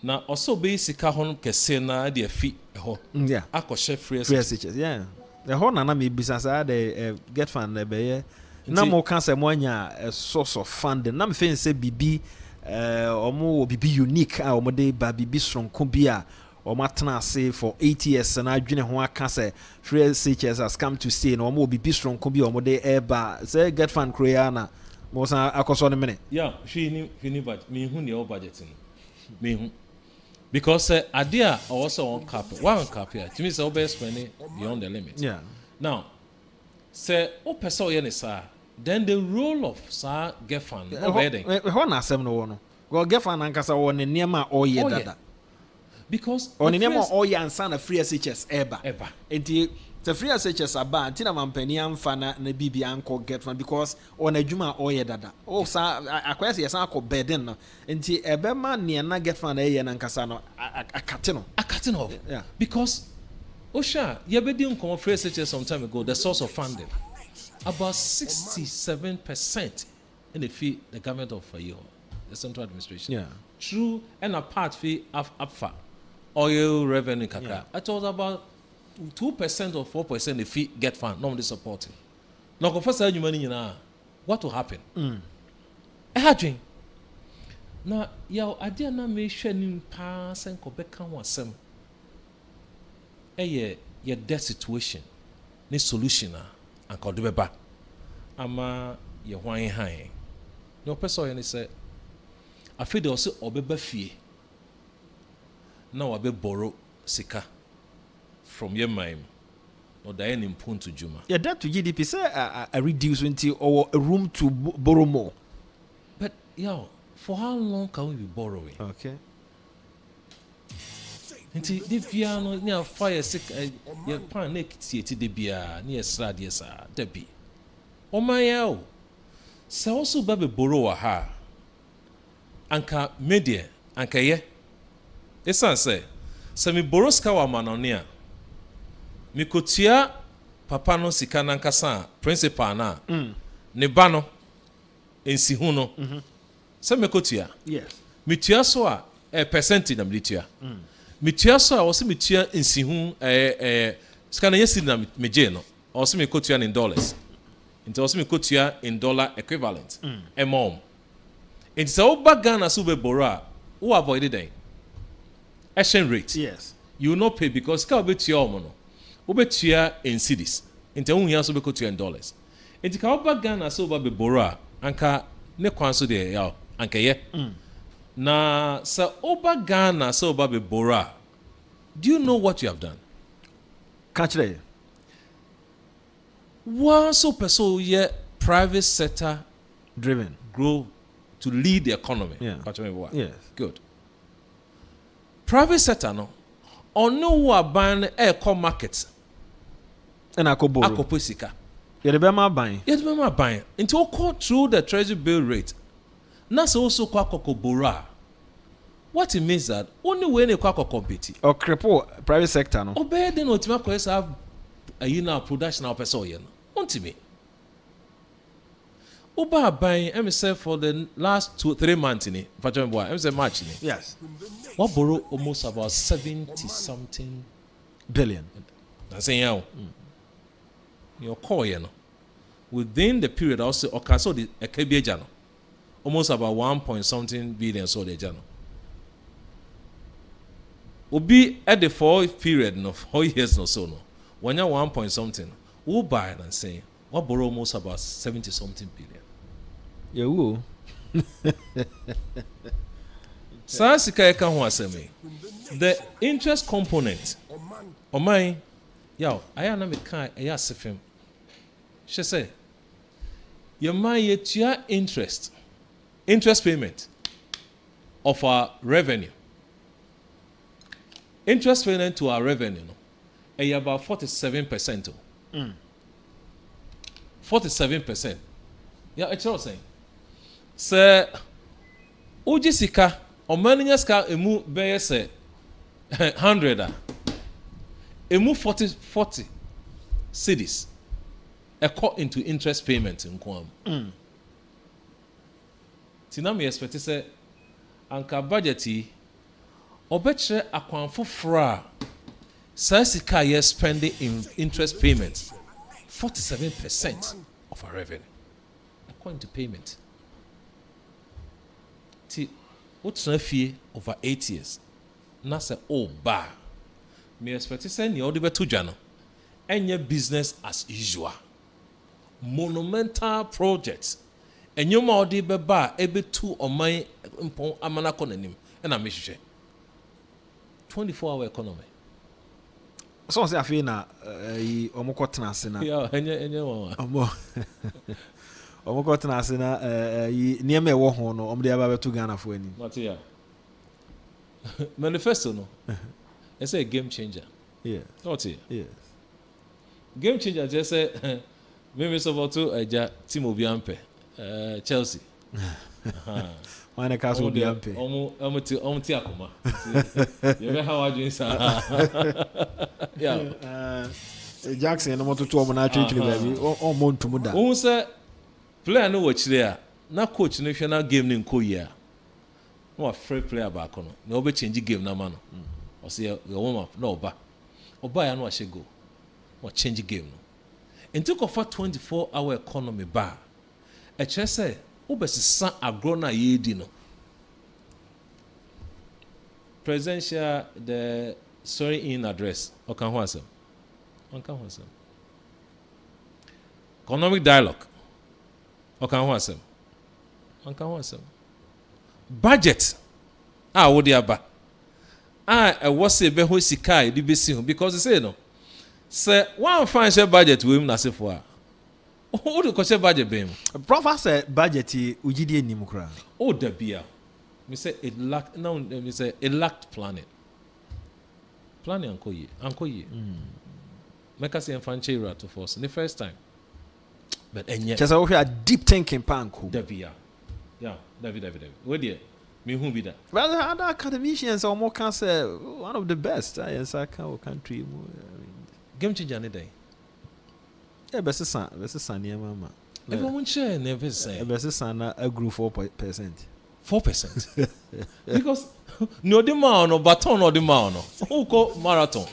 Now also be Sikahon Kesena, dear feet.
Yeah,
I could share free
SHS. Yeah, the whole nana me business they get fund be na more cancer monya a source of funding. Nam fin say BB or more BB unique or more day BB strong kumbia. Or matana say for 8 years and I didn't want to say free SHS has come to stay no more be strong could be or more eba say get fan creana was a cost on a minute.
Yeah, she knew but me who your budgeting me because idea also on cap one cap here to me so best spending beyond the limit.
Yeah.
Now say oh person then the role of sir get fan no wedding.
What na no well get fan and kasa one near all year dada.
Because
on the name of all your son a free SHS ever. And the free SHS aba tina mampeni amfana na bibi anko get one because on a juma all year dada. Oh sa akwese yesa ko beden no. Enti ebema ne na get fan e ye na nkasa no akatino. Yeah.
Because Osha yebedi nko free SHS some time ago the source of funding about 67% in the fee the government of the central administration.
Yeah.
True and a part fee AFA. Oil revenue kaka. Yeah. I thought about 2% or 4% if we get fund, normally supporting. Now, first you money what will happen? Hadrin. Now, your idea na me share pass and Quebec one some. Your debt situation, ni solution and call do back. Ama your wine high. No person you say. I feel also obebe fee. Now I be borrow sika from your mime or the end in to Juma.
Yeah, that to GDP say a reduce into or a room to borrow more.
But for how long can we be borrowing?
Okay.
Until the piano near fire sick your pan naked the beer near slad yes Debbie. Oh my so also baby borrow ha anka media anka ye. Esan say, me boroska wa manonia. Mi kotia papa no sika na nkasa principal na. Ne ba no ensi hu no. Se me kotia.
Yes.
Mi tua so a percentage na mi tua. Mi tua so a wo se mi tua ensi hu sika na yesi na me je no. O se mi kotia in dollars. Nti o se mi kotia in dollar equivalent. Mom. Nti se wo ba Ghana so be borrow who avoid it. Exchange rate.
Yes.
You will not pay because ka obetua omo no. Obetua in cedis. Inte hu hia so bekotua in dollars. Enti ka oba Ghana so oba be borrow anka ne kwan so de ya anka ye. Na sa oba Ghana so oba be borrow. Do you know what you have done?
Catch there.
One so person ye private sector
driven.
Grow to lead the economy.
Yeah.
Yes. Good. Private sector no. Ono who are buying air market.
And akoboro.
Akopo sika.
Yede bema buying.
Yede bema buying. Until call through the treasury bill rate. That's also kwa kokobora. What it means that only when you kwa compete.
Or cripple private sector no.
Obey the ultima quest have a year production of person. Want me? Uber buying MSF for the last 3 months in it. MSF March in it.
Yes.
What borrow almost about 70 something
billion.
That's saying your core, within the period also okay, so the KBA journal almost about 1 point something billion so the journal. Will be at the 4th period of 4 years or so no. When you're 1 point something, we'll buy it and say what borrow almost about 70 something billion.
Yeah, who?
The interest component. Oh my, yo, I am not kind. I ask him. She say, "Your money your interest payment of our revenue. Interest payment to our revenue, no, about 47%. 47%. Yeah, it's all saying. Sir, Ujisika, or Maniaska, emu be say 100. Emu 40 cities. A cut into interest payment in Kwam. Tinami expect say anka budgeti obetre akwanfo fra sasika ye spending in interest payments 47% of our revenue according to payment. Ti what's fee over 8 years. Na say oh ba me expect say ni odi beto dwa no enye business as usual. Monumental projects. And you more de beba ebe two on my amana konanim and I miss 24-hour economy.
So say afi na omoko tenase na.
Yeah, enye
omo. Omoko tenase na niam e wo ho no omde aba beto Ghana fo ani.
What here? Manifesto no. It's a game changer.
Yeah.
What here?
Yes.
Game changer just say Mimi Soboto eja team Obiampe Chelsea.
Why na Castle Obiampe?
Omo ti akoma. You be how you say. Yeah.
Jackson no moto to omo na twetwe baby. O mo ntumu da.
Who say player no watch there. Na coach no hwe na game ni nko yi a. No a free player back no. Na obe change game na ma no. O say you warm up no oba. Oba ya no a she go. O change game no. In took of a 24-hour economy bar. A chair say, Obesisa agro na yedi no. Presidential the swearing-in address. Okanhwasem. Economic dialogue. Okanhwasem. Budget. Wodi aba. Was a beho sikai di besi because they say no. Say one financial budget we na se for. Who do question budget be?
Prof say budget ugidi enim kra.
Oh da bia. Me say it lacked now me say it lacked planning. Planning anko ye. Make us infantry to force the first time. But enye.
Just we are deep thinking panko.
Da bia. Yeah, David. Where there? Me who be that?
Well, other academicians are more can say one of the best yes I can country.
Game changer any day.
Best son near mama.
Everyone share never say.
Best son a grew 4%.
4%. Because no demand no baton no demand no. Who go marathon?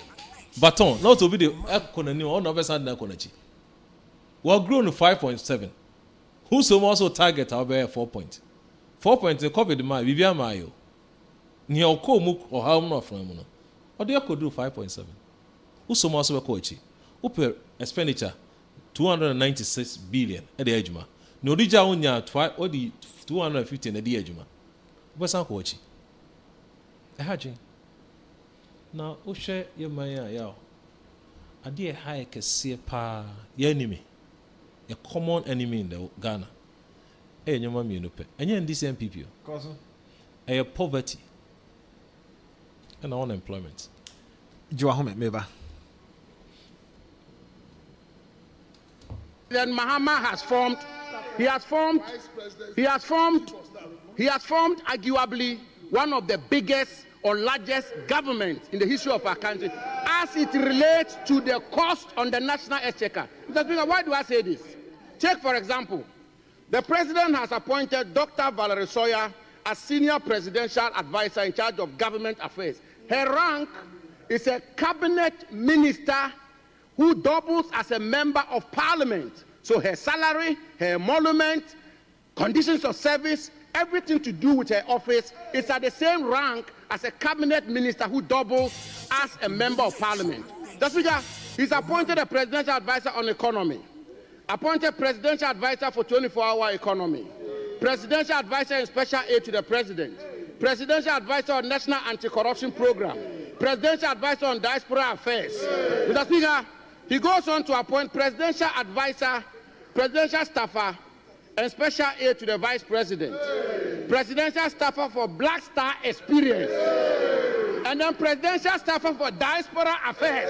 Baton not to be the economy or no best na konachi. We grown to 5.7. Who so also target our 4 point. 4 point the COVID ma bibia ma yo. Ni okọ mu or how no from no. Or they could do 5.7. Who so also we coach. Who expenditure 296 billion at the ejuma. No dija onya or the 250 at the ejuma. What's our coach? Haji. Now, who share your maya yao? A dear high can see pa your enemy. A common enemy in the Ghana. Hey, nyoma mienu pe. Enye this MPP.
Cause
poverty and unemployment.
Joahome meba.
Then Mahama has formed. He has formed arguably one of the biggest or largest governments in the history of our country as it relates to the cost on the national exchequer. Mr. Speaker, why do I say this? Take, for example, the president has appointed Dr. Valerie Sawyer as senior presidential advisor in charge of government affairs. Her rank is a cabinet minister who doubles as a member of parliament. So her salary, her emolument, conditions of service, everything to do with her office is at the same rank as a cabinet minister who doubles as a member of parliament. The Speaker, he's appointed a presidential advisor on economy, appointed presidential advisor for 24-hour economy, presidential advisor in special aid to the president, presidential advisor on national anti-corruption program, presidential advisor on diaspora affairs. Mr. Speaker, he goes on to appoint presidential advisor, presidential staffer, and special aid to the vice president, presidential staffer for Black Star Experience, and then presidential staffer for diaspora affairs.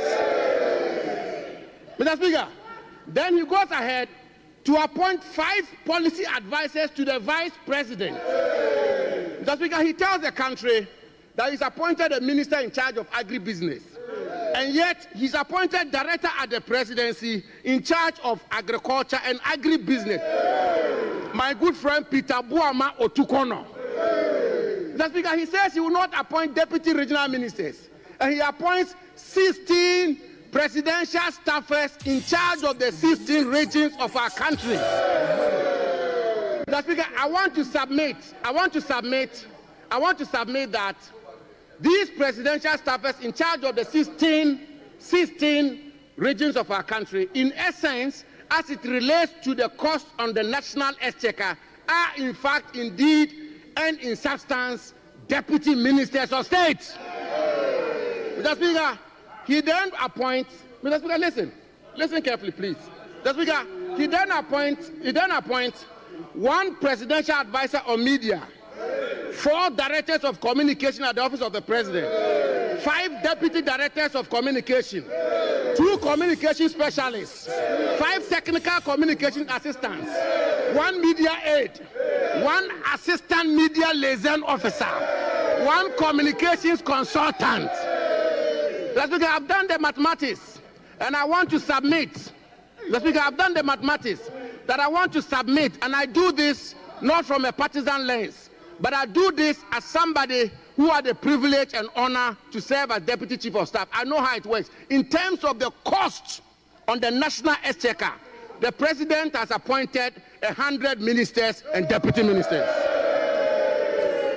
Mr. Speaker, then he goes ahead to appoint 5 policy advisors to the vice president. Mr. Speaker, he tells the country that he's appointed a minister in charge of agribusiness, and yet he's appointed director at the presidency in charge of agriculture and agribusiness. My good friend Peter Buama Otukono. Mr. Speaker, he says he will not appoint deputy regional ministers, and he appoints 16 presidential staffers in charge of the 16 regions of our country. Mr. Speaker, I want to submit that these presidential staffers in charge of the 16 regions of our country, in essence, as it relates to the cost on the national exchequer, are in fact, indeed, and in substance, deputy ministers of state. Mr. Speaker, he then appoints, Mr. Speaker, listen carefully, please. Mr. Speaker, he then appoints 1 presidential advisor on media, 4 directors of communication at the office of the president, 5 deputy directors of communication, 2 communication specialists, 5 technical communication assistants, 1 media aide, 1 assistant media liaison officer, 1 communications consultant. Let's Speaker, I've done the mathematics, and I want to submit. Let's Speaker, I've done the mathematics that I want to submit, and I do this not from a partisan lens, but I do this as somebody who had the privilege and honor to serve as Deputy Chief of Staff. I know how it works. In terms of the cost on the national exchequer, the President has appointed 100 ministers and deputy ministers.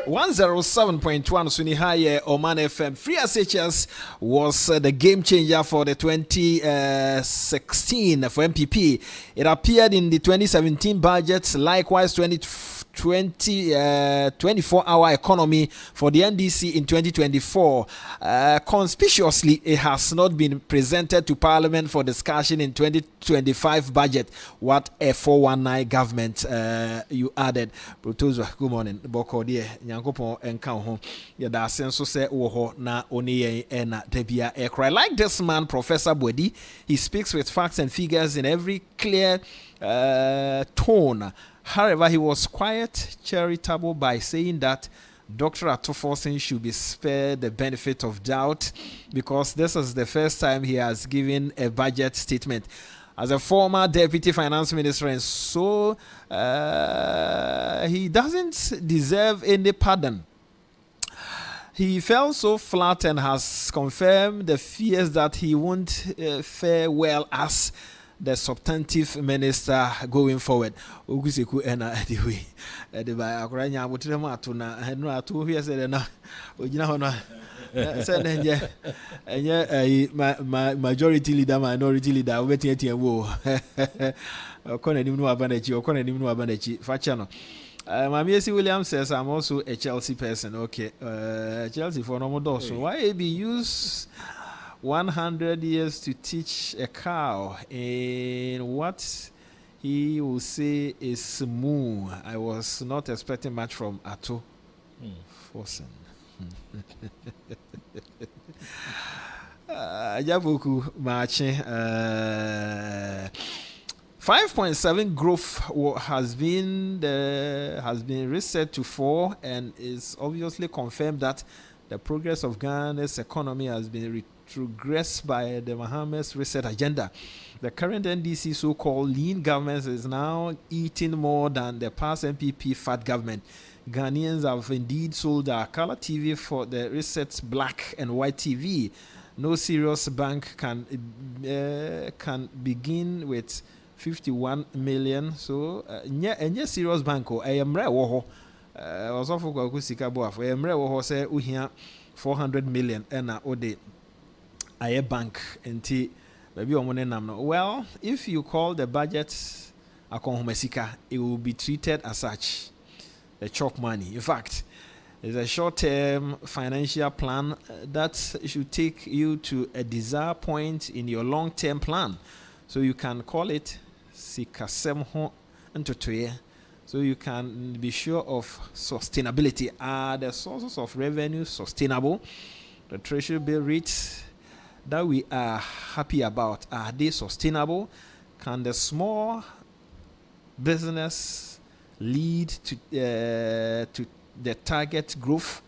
107.1 Sunihaye Oman FM. Free SHS was the game changer for the 2016 for MPP. It appeared in the 2017 budget, likewise 24-hour economy for the NDC in 2024. Conspicuously, it has not been presented to Parliament for discussion in 2025 budget. What a 419 government you added. Brutozo, good morning. Boko dear, Yankopon and Kauho. Yada senso se woho na oni ena debia ekra. Like this man, Professor Bwedi, he speaks with facts and figures in every clear tone. However, he was quite charitable by saying that Dr. Atoforsen should be spared the benefit of doubt because this is the first time he has given a budget statement. As a former deputy finance minister, and so he doesn't deserve any pardon. He fell so flat and has confirmed the fears that he won't fare well as the substantive minister going forward. Oguseku ena anyway. The by akranya mutirema atuna no atu here said na ogina hono say enye majority leader minority leader obetiatia wo okona nim no abanachi facha no. Mamiesi Williams says I'm also a Chelsea person. Okay, Chelsea for no more. So why be use 100 years to teach a cow in what he will say is moo. I was not expecting much from Ato Forsen. Ajaboku Machi 5.7 growth has been reset to 4 and is obviously confirmed that the progress of Ghana's economy has been retrogressed by the Mohammed's reset agenda. The current NDC so-called lean government is now eating more than the past MPP fat government. Ghanaians have indeed sold our color TV for the reset black and white TV. No serious bank can begin with 51 million. So, any serious bank, I am rare. Was often go sika boaf. I am rare. Say uhia 400 million and ode a bank enti maybe omone nam no. Well, if you call the budget akonhomesika, it will be treated as such, a chalk money. In fact, it's a short-term financial plan that should take you to a desired point in your long-term plan. So you can call it Sikasemho Ntotoye. So you can be sure of sustainability. Are the sources of revenue sustainable? The treasury bill rates that we are happy about, are they sustainable? Can the small business lead to the target growth?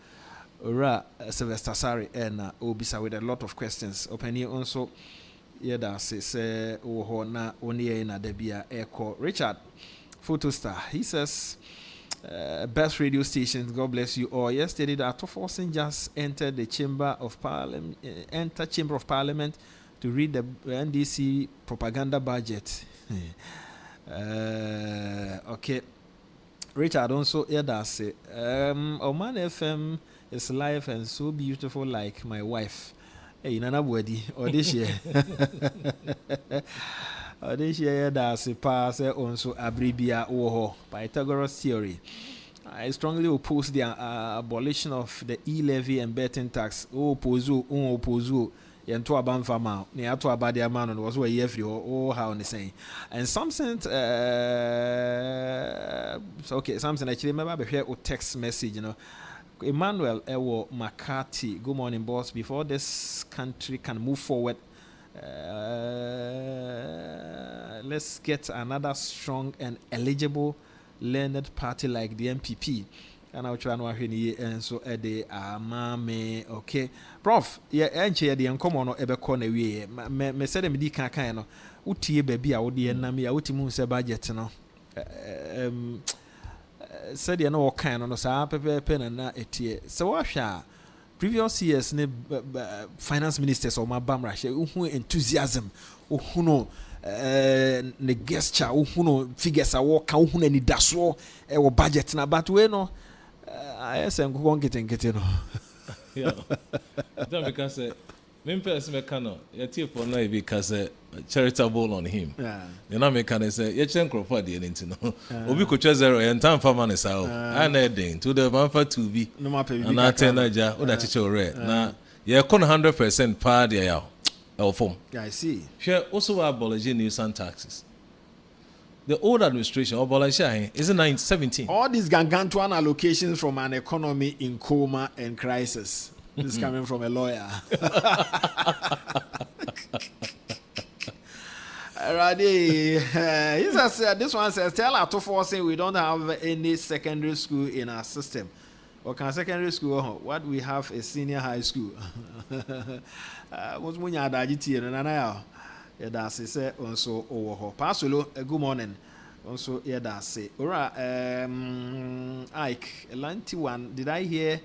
Sylvester Sari and Obisa with a lot of questions. Opening also, yeah, that's na only na debia echo. Richard Photostar, he says, best radio stations, God bless you all. Yesterday, the Atoforsen just entered the Chamber of Parliament, to read the NDC propaganda budget. Okay. Richard also here does say, Oman FM is live and so beautiful like my wife. Hey, Nana Wedi, or this year. This year does a pass also abribia oho Pythagoras theory. I strongly oppose the abolition of the e-levy and betting tax. Opposu. Yento abamfama ne ato abadia man no was we every how on the saying. And something okay, something actually maybe be share a text message, Emmanuel Ewo McCarthy, good morning boss. Before this country can move forward, let's get another strong and eligible learned party like the MPP. And I'll try and so the mame okay. Prof, yeah, and the uncommon or ever corner way. Me said me di can uti baby a wodi enam ya uti mu se budget no. Said you know kind no sa pen na etie. So what previous years ne finance ministers or my bamra who enthusiasm who no ne gesture who no figures a walk who any daso e budget na but we no I say go getting no.
Yeah. Don't because me person me cano ya tie for no because charitable on him. Yeah. You know me can say ye chen crop dey nti no. Obi ko 0 en tan fama ne sa o. Ana edin to the man for 2B. No ma pe bi. Na ten naja o da chiche ore. Na ye kon 100% pa dey ya. Elfom.
Yeah, I see.
Share also abolishing nuisance taxes. The old administration, is in 1917.
All these gargantuan allocations from an economy in coma and crisis. This is coming from a lawyer. Alrighty. He says, this one says, tell our Forcing we don't have any secondary school in our system. What can secondary school? What we have is senior high school. What's munya adagiti and anaya? Yeah, that's it. Also, oh, Pasolo, good morning. Also, yeah, that's it. Alright, Ike, Lanty1, did I hear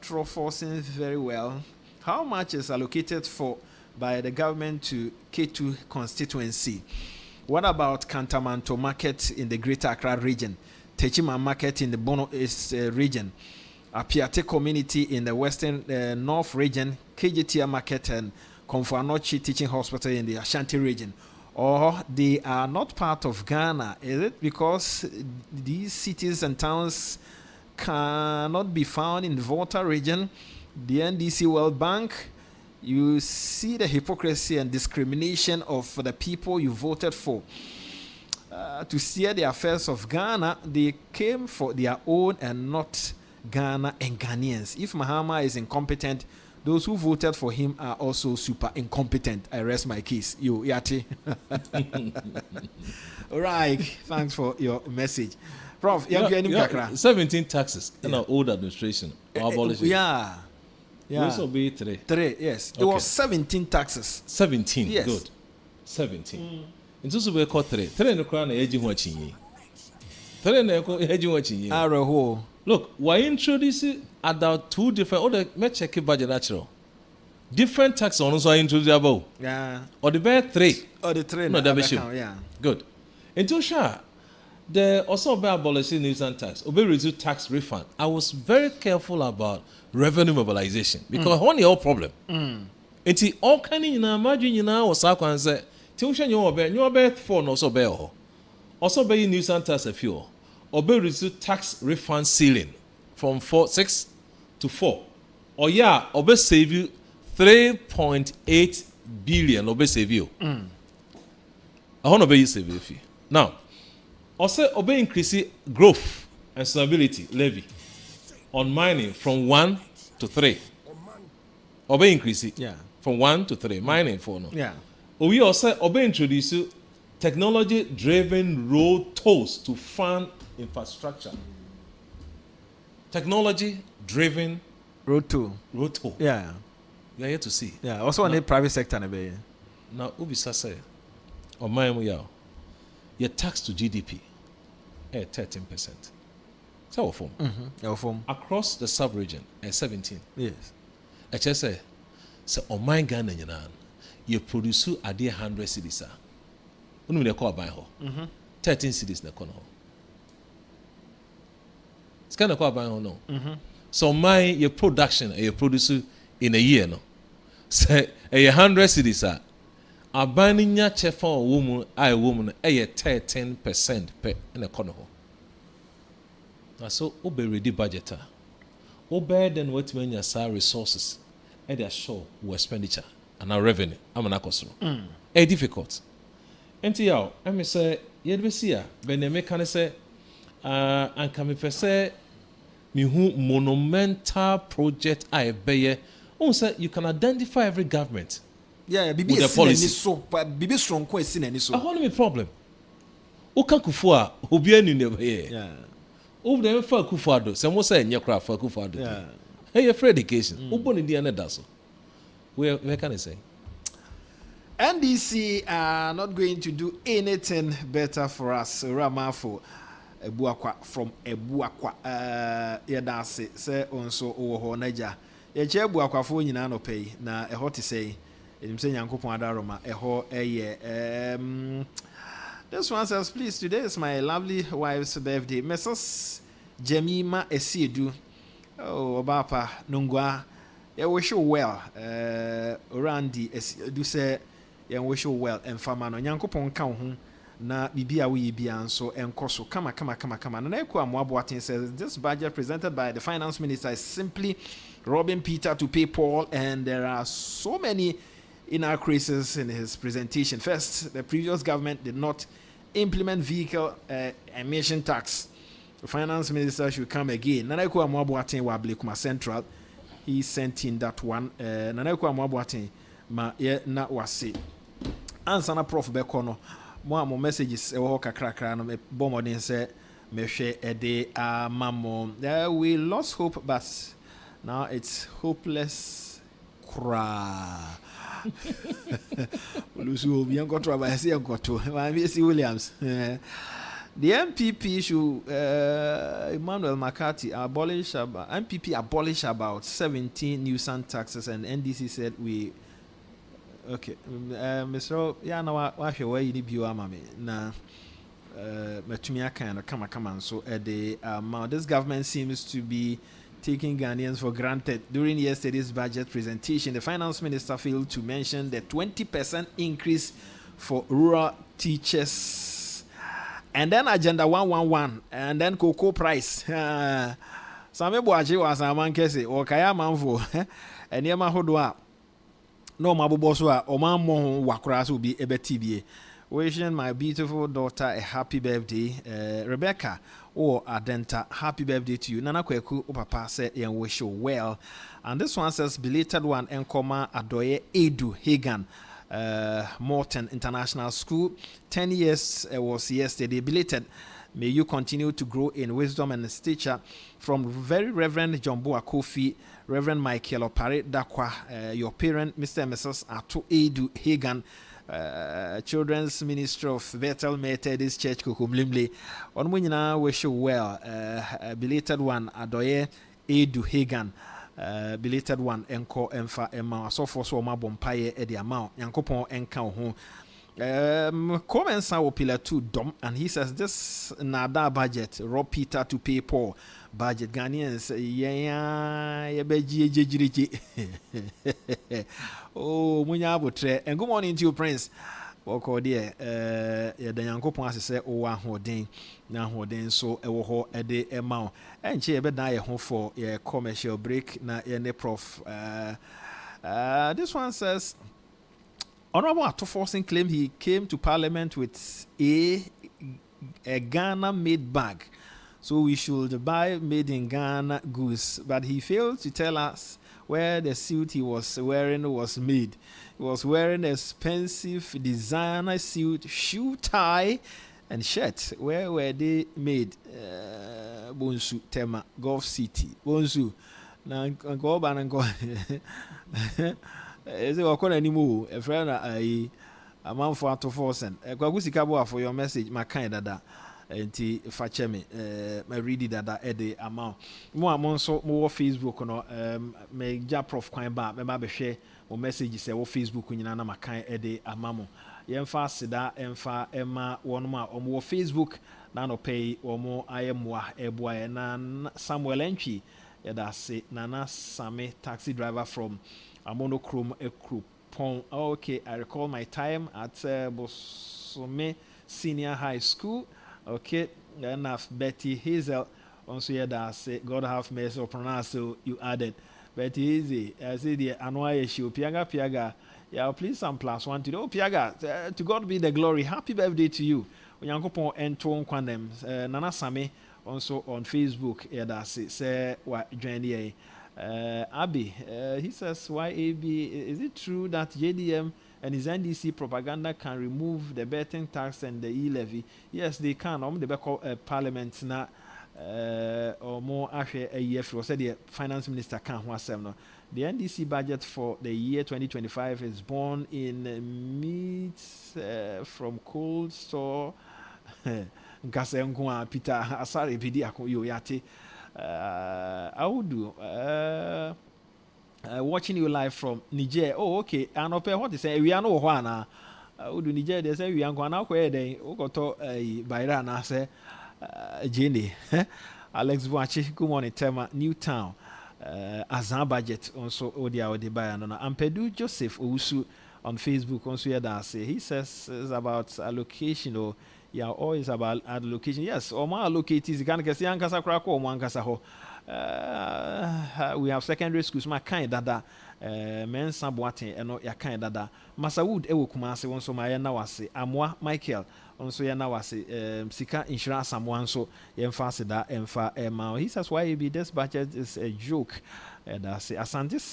Forcing very well? How much is allocated for by the government to K2 constituency? What about Kantamanto market in the Greater Accra region? Techima market in the Bono East region? Apiate community in the Western North region? KGTR market and Konfanochi Teaching Hospital in the Ashanti region, or they are not part of Ghana? Is it because these cities and towns cannot be found in the Volta region? The NDC World Bank, you see the hypocrisy and discrimination of the people you voted for. to steer the affairs of Ghana. They came for their own and not Ghana and Ghanaians. If Mahama is incompetent, those who voted for him are also super incompetent. I rest my case. You, Yati. All right. Thanks for your message. Prof,
17 taxes in our old administration.
Yeah.
We also be 3.
3, yes. It was 17 taxes.
17,
yes.
Good. 17. In so we call 3. 3 in the crown, edging watching. 3 in the edging watching. Look, why introduce about 2 different, or the me check budget natural. Different tax on also introduce about.
Yeah.
Or the bear 3.
Or the 3.
No, that be sure. Yeah. Good. Into sure. The also by abolishing nuisance tax, obey reduce tax refund. I was very careful about revenue mobilization because one your problem. It's all kind of imagine was I say, tuition you obey 4 no so bear. Also by nuisance tax a few. Obey reduce tax refund ceiling from 6 to 4. Or yeah, obey save you 3.8 billion. Obey save you. I want to obey you save you fee. Now. Also, obey increase growth and stability levy on mining from 1 to 3. Obey increase it from 1 to 3. Mining 4 no.
Yeah.
We also obey introduce technology-driven road tolls to fund infrastructure. Technology-driven
road toll. Yeah.
You are here to see.
Yeah. Also on the private sector
now, Ubisa say, on mine your tax to GDP 13%. So form. Across the sub-region 17.
Yes.
I just say, so on my Ghana, you produce a dear 100 cities. When we call by 13 cities in the corner. It's kind of called by no. So your production, you produce in a year, no. Say 100 cities are. Abaninya chefa woman, a 13% per in a corner. So, obey ready budgeter. Obey then what when your salary resources and their show expenditure and our revenue. I'm an acosro. Difficult. And you, I say, you'd see ya, when they make say, and come if I say, me who monumental project I bear. Also, you can identify every government.
Yeah, Bibi is so, but Bibi strong question any so.
I want me problem. Oka Kufua, Obian in the way. Yeah. Over the for Kufado, some say in your craft for Kufado. Yeah. Hey, a free education. Open in the end dazzle. Where can I say?
NDC are not going to do anything better for us. Ramafo Ebuakwa from Ebuakwa. Yadasi say also over Naja. Eche Ebuakwa for nyina no pay na ehot say. This one says, please, today is my lovely wife's birthday. Mrs. Jemima Esiedu. Oh, Bapa Nungwa. You wish you well. Randy do say, you wish you well. And Famano, Yankopon count na bibia we bian so enkoso. Kama. And Eko Amwabuatin says, this budget presented by the finance minister is simply robbing Peter to pay Paul, and there are so many inaccuracies in his presentation. First, the previous government did not implement vehicle emission tax. The finance minister should come again. Nanaiku Amwabuatin Wablekuma Central, he sent in that one. Nanaiku Amwabuatin ma ye na wasi. Ansana Prof Bekono. Mo messages ewo kakrakra no me bomodin say me hwe ede amamo. We lost hope, but now it's hopeless. Williams. The MPP should Emmanuel McCarthy abolish about 17 nuisance taxes, and NDC said we okay. Mr. Yeah, now I where you need na metumia kind of come so the this government seems to be taking Ghanaians for granted. During yesterday's budget presentation, the finance minister failed to mention the 20% increase for rural teachers, and then Agenda 111, and then cocoa price. Some Buaji was a man kese or Kaya Manfo, and Yama Hodwa. No Mabuboswa or Mammo Wakras will be a BTBA. wishing my beautiful daughter a happy birthday. Rebecca or Adenta, happy birthday to you. Nana Kweku, Papa said, and wish you well. And this one says, belated one, Enkoma Adoye Edu Hagan, Morton International School. 10 years was yesterday. Belated. May you continue to grow in wisdom and stature. From Very Reverend Jumbo Kofi, Reverend Michael Opare Dakwa, your parent, Mr. and Mrs. Ato Edu Hagan, Children's Ministry of Bethel Methodist Church Kukumlimli. On when you wish you well, belated one, Adoye Edu Hagan. Belated one, Enko Emfa Emma, so for so ma bompaye edi amount, Yankopon Enka ho. Comments are pillar 2 dom, and he says this nada budget rob Peter to pay Paul budget Ghanaians oh munya botre and good morning to you Prince woko there the Yankopon say o wa hoden na hoden so e wo ho e de emma and che be dan ye ho for ye commercial break na ye prof this one says Honorable Atoforson claimed he came to Parliament with a Ghana-made bag, so we should buy made in Ghana goods. But he failed to tell us where the suit he was wearing was made. He was wearing expensive designer suit, shoe tie, and shirt. Where were they made? Bonsu, Tema, Gulf City. Bonsu. Now go back and go. Is it okay anymore? A friend, a man for Atoforson. Kwagusika for your message, my kind dada. Enti fachemi me read dada ede amount. Mo amon so mo Facebook no me ja prof kwan ba me ba be hwe mo message say wo Facebook nyina na makan ede amamo. Yemfa sida emfa ema wonmo a omo Facebook na no pay omo ayemwa eboa na Samuel Entwi yada say Nana Same taxi driver from Amonochrome Ekrupon. Okay, I recall my time at Bosome Senior High School. Okay, enough. Betty Hazel also here that say God have mercy upon us. So you added Betty Easy. I say the annual issue. Piaga. Yeah, please some +1 to know. Piaga. To God be the glory. Happy birthday to you. Onyankopon ento kwanem. Nana Same also on Facebook. Yeah, that say what join here. Abi, he says, YAB, is it true that JDM and his NDC propaganda can remove the betting tax and the e-levy? Yes, they can. The back parliament now, or more actually a year for said the finance minister can't was no. The NDC budget for the year 2025 is born in meat from cold store. Nkasa Peter Asari Pidi Akoyo Yate. I would do watching you live from Niger. Oh, okay. And what they say, we are no one. I would do Niger. They say we are going to where they go to Bayran. I say, Jenny, Alex Buachi, good morning, Tema, Newtown, Azan budget also Odia Odibayana. And Pedu Joseph Owusu on Facebook also here that say he says it's about allocation or. Yeah, always about allocation. Yes, or more allocators. You can see Ankasa Krako or Mankasa ho. We have secondary schools. My kind dada, men Sabuate, and not your kind dada. Masawood Ewo Kumasi, also my Nawasi, Amwa Michael, also Yanawasi, Sika Insurance, someone so emphasize that Emfa Emma. He says, why be this budget is a joke. And I say, as this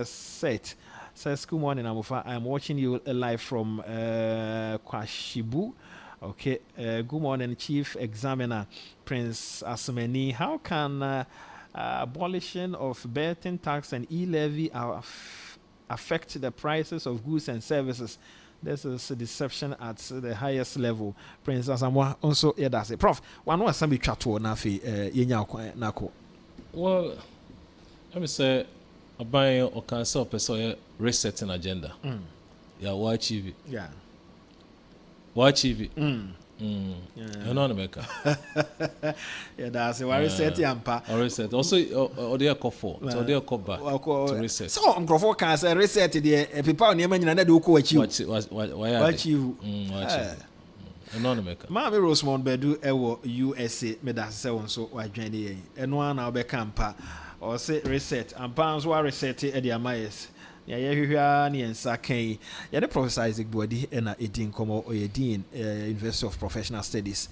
said, says, good morning, Amufa. I'm watching you live from Kwashibu. Okay, good morning, Chief Examiner Prince Asmeni. How can abolition of betting tax and e-levy affect the prices of goods and services? This is a deception at the highest level. Prince Asamwa also here that's it. Prof, one was some chatwo na fi yenya nako.
Well, let me say about or cancel person resetting agenda. Yeah, why achieve it?
Yeah.
Watch TV. You know America.
Yeah, that's why reset yampa.
Or reset. Also, or they are call for. So they are call back to reset.
So Uncle can say reset the people on your man do ko achieve.
Why achieve? You know America.
Mami Rosemont Bedu ewo USA me da say won so wa dwan dey. Eno na obe campa or say reset. Ampa so reset e dey amayes. Yeah, yeah, ni ensa kan. Yeah, the Professor Isaac Boadi and Edin Komo Oyedin, University of Professional Studies,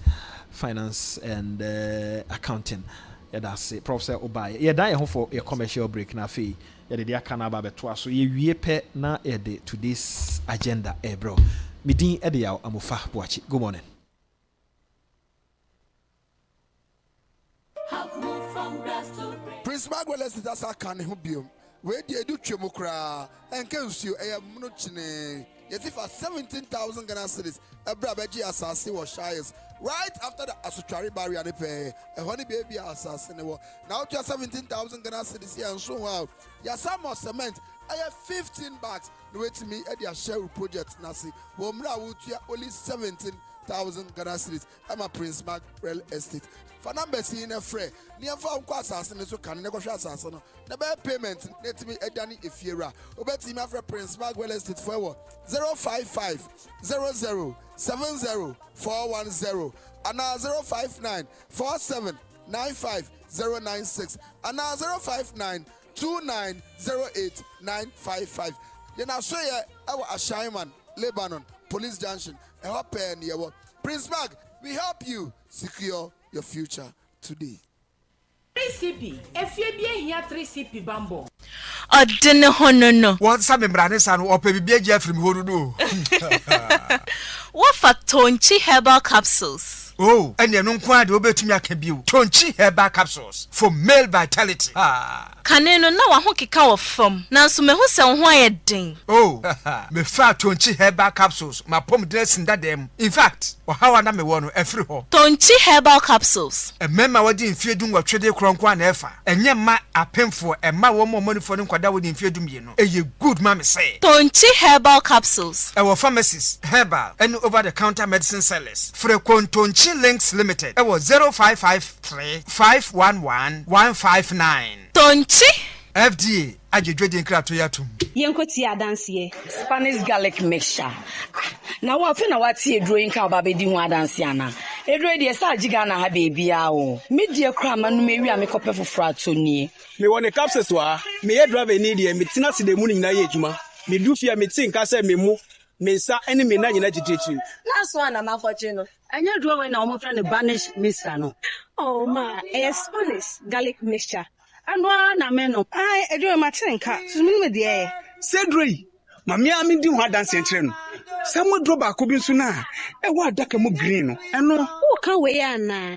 Finance and Accounting. Yeah, that's it. Professor Obai. Yeah, that home for a commercial break na fee. Yeah, the kana ba beto so ye pe na ede to this agenda bro. Midin ede yaw amofa boachi. Good morning.
Prince Magwell that's a can who be where they do Chimukra and Kensu a Munuchine. Yet if 17,000 Ghana cedis, a Brabaji assassin was Shires right after the Asuchari barrier and pay a honey baby assassin. Now to 17,000 Ghana cedis here and so wow. Yasam or cement. I have 15 bags. Wait to me at your share project Nasi. Womra would only 17,000 Ghana cedis. I'm a Prince Mark Real Estate. For numbers in a fray, near found assassin so can negotiate assassin. The payment let me a Danny if you're over team after Prince Mark Real Estate forward 055 00 70 410 and now 059 47 95 096 and now 059 2908 955. Then I show you our Ashaiman, Lebanon, Police Junction, and our pen here. Prince Mark, we help you secure your future today.
3CP, if you be here 3CP Bambo.
Odene hono no. What some brane san wo pe bibia gia from hono no.
What for Tonchi herbal capsules?
Oh, and you know quite obetumi aka biu. Tonchi herbal capsules for male vitality.
Kaneno na wa ho keka wo fam. Nanso me ho se ho ayedin.
Oh, me fa Tonchi herbal capsules. Ma pom dressing that them. In fact, how na me wono every ho.
Tonchi herbal capsules.
E mema wodi mfiedum wa twede kronkwa na efa. Enye ma apemfo e ma wo mo monifo ne kwada wodi mfiedum ye no. Eye good ma me say.
Tonchi herbal capsules.
Our pharmacies, herbal and over the counter medicine sellers. Frequent Tonchi Links Limited. It was 0553 511 159.
Tonchi
FDA. Ajidwe nkrato yatum.
Yenkoti adansie Spanish garlic mixture. Na wa fe na wati edro nka ba bedi ho adansie ana. Edro de sa agiga na ha baby a o. Medie kra manu mewi a mekope foforo atoni.
Me won capsules wa. Me ye driver ni de me tina se de mu nyina ye adwuma. Me du fia me tin ka se me mu. Me sa ene me na nyina tititi.
Na so ana makoche no. Anya dro we na omo fra ne Spanish mixture no. Oh ma, Spanish garlic mixture. Anwa na meno. Ai, edo matenka. Sumunu me de.
Cedrey. Mami ami di ho adanse enkyere no. Samo dro ba ko bi nso na. E wa adaka mu green no. Eno.
Wo ka we ya na.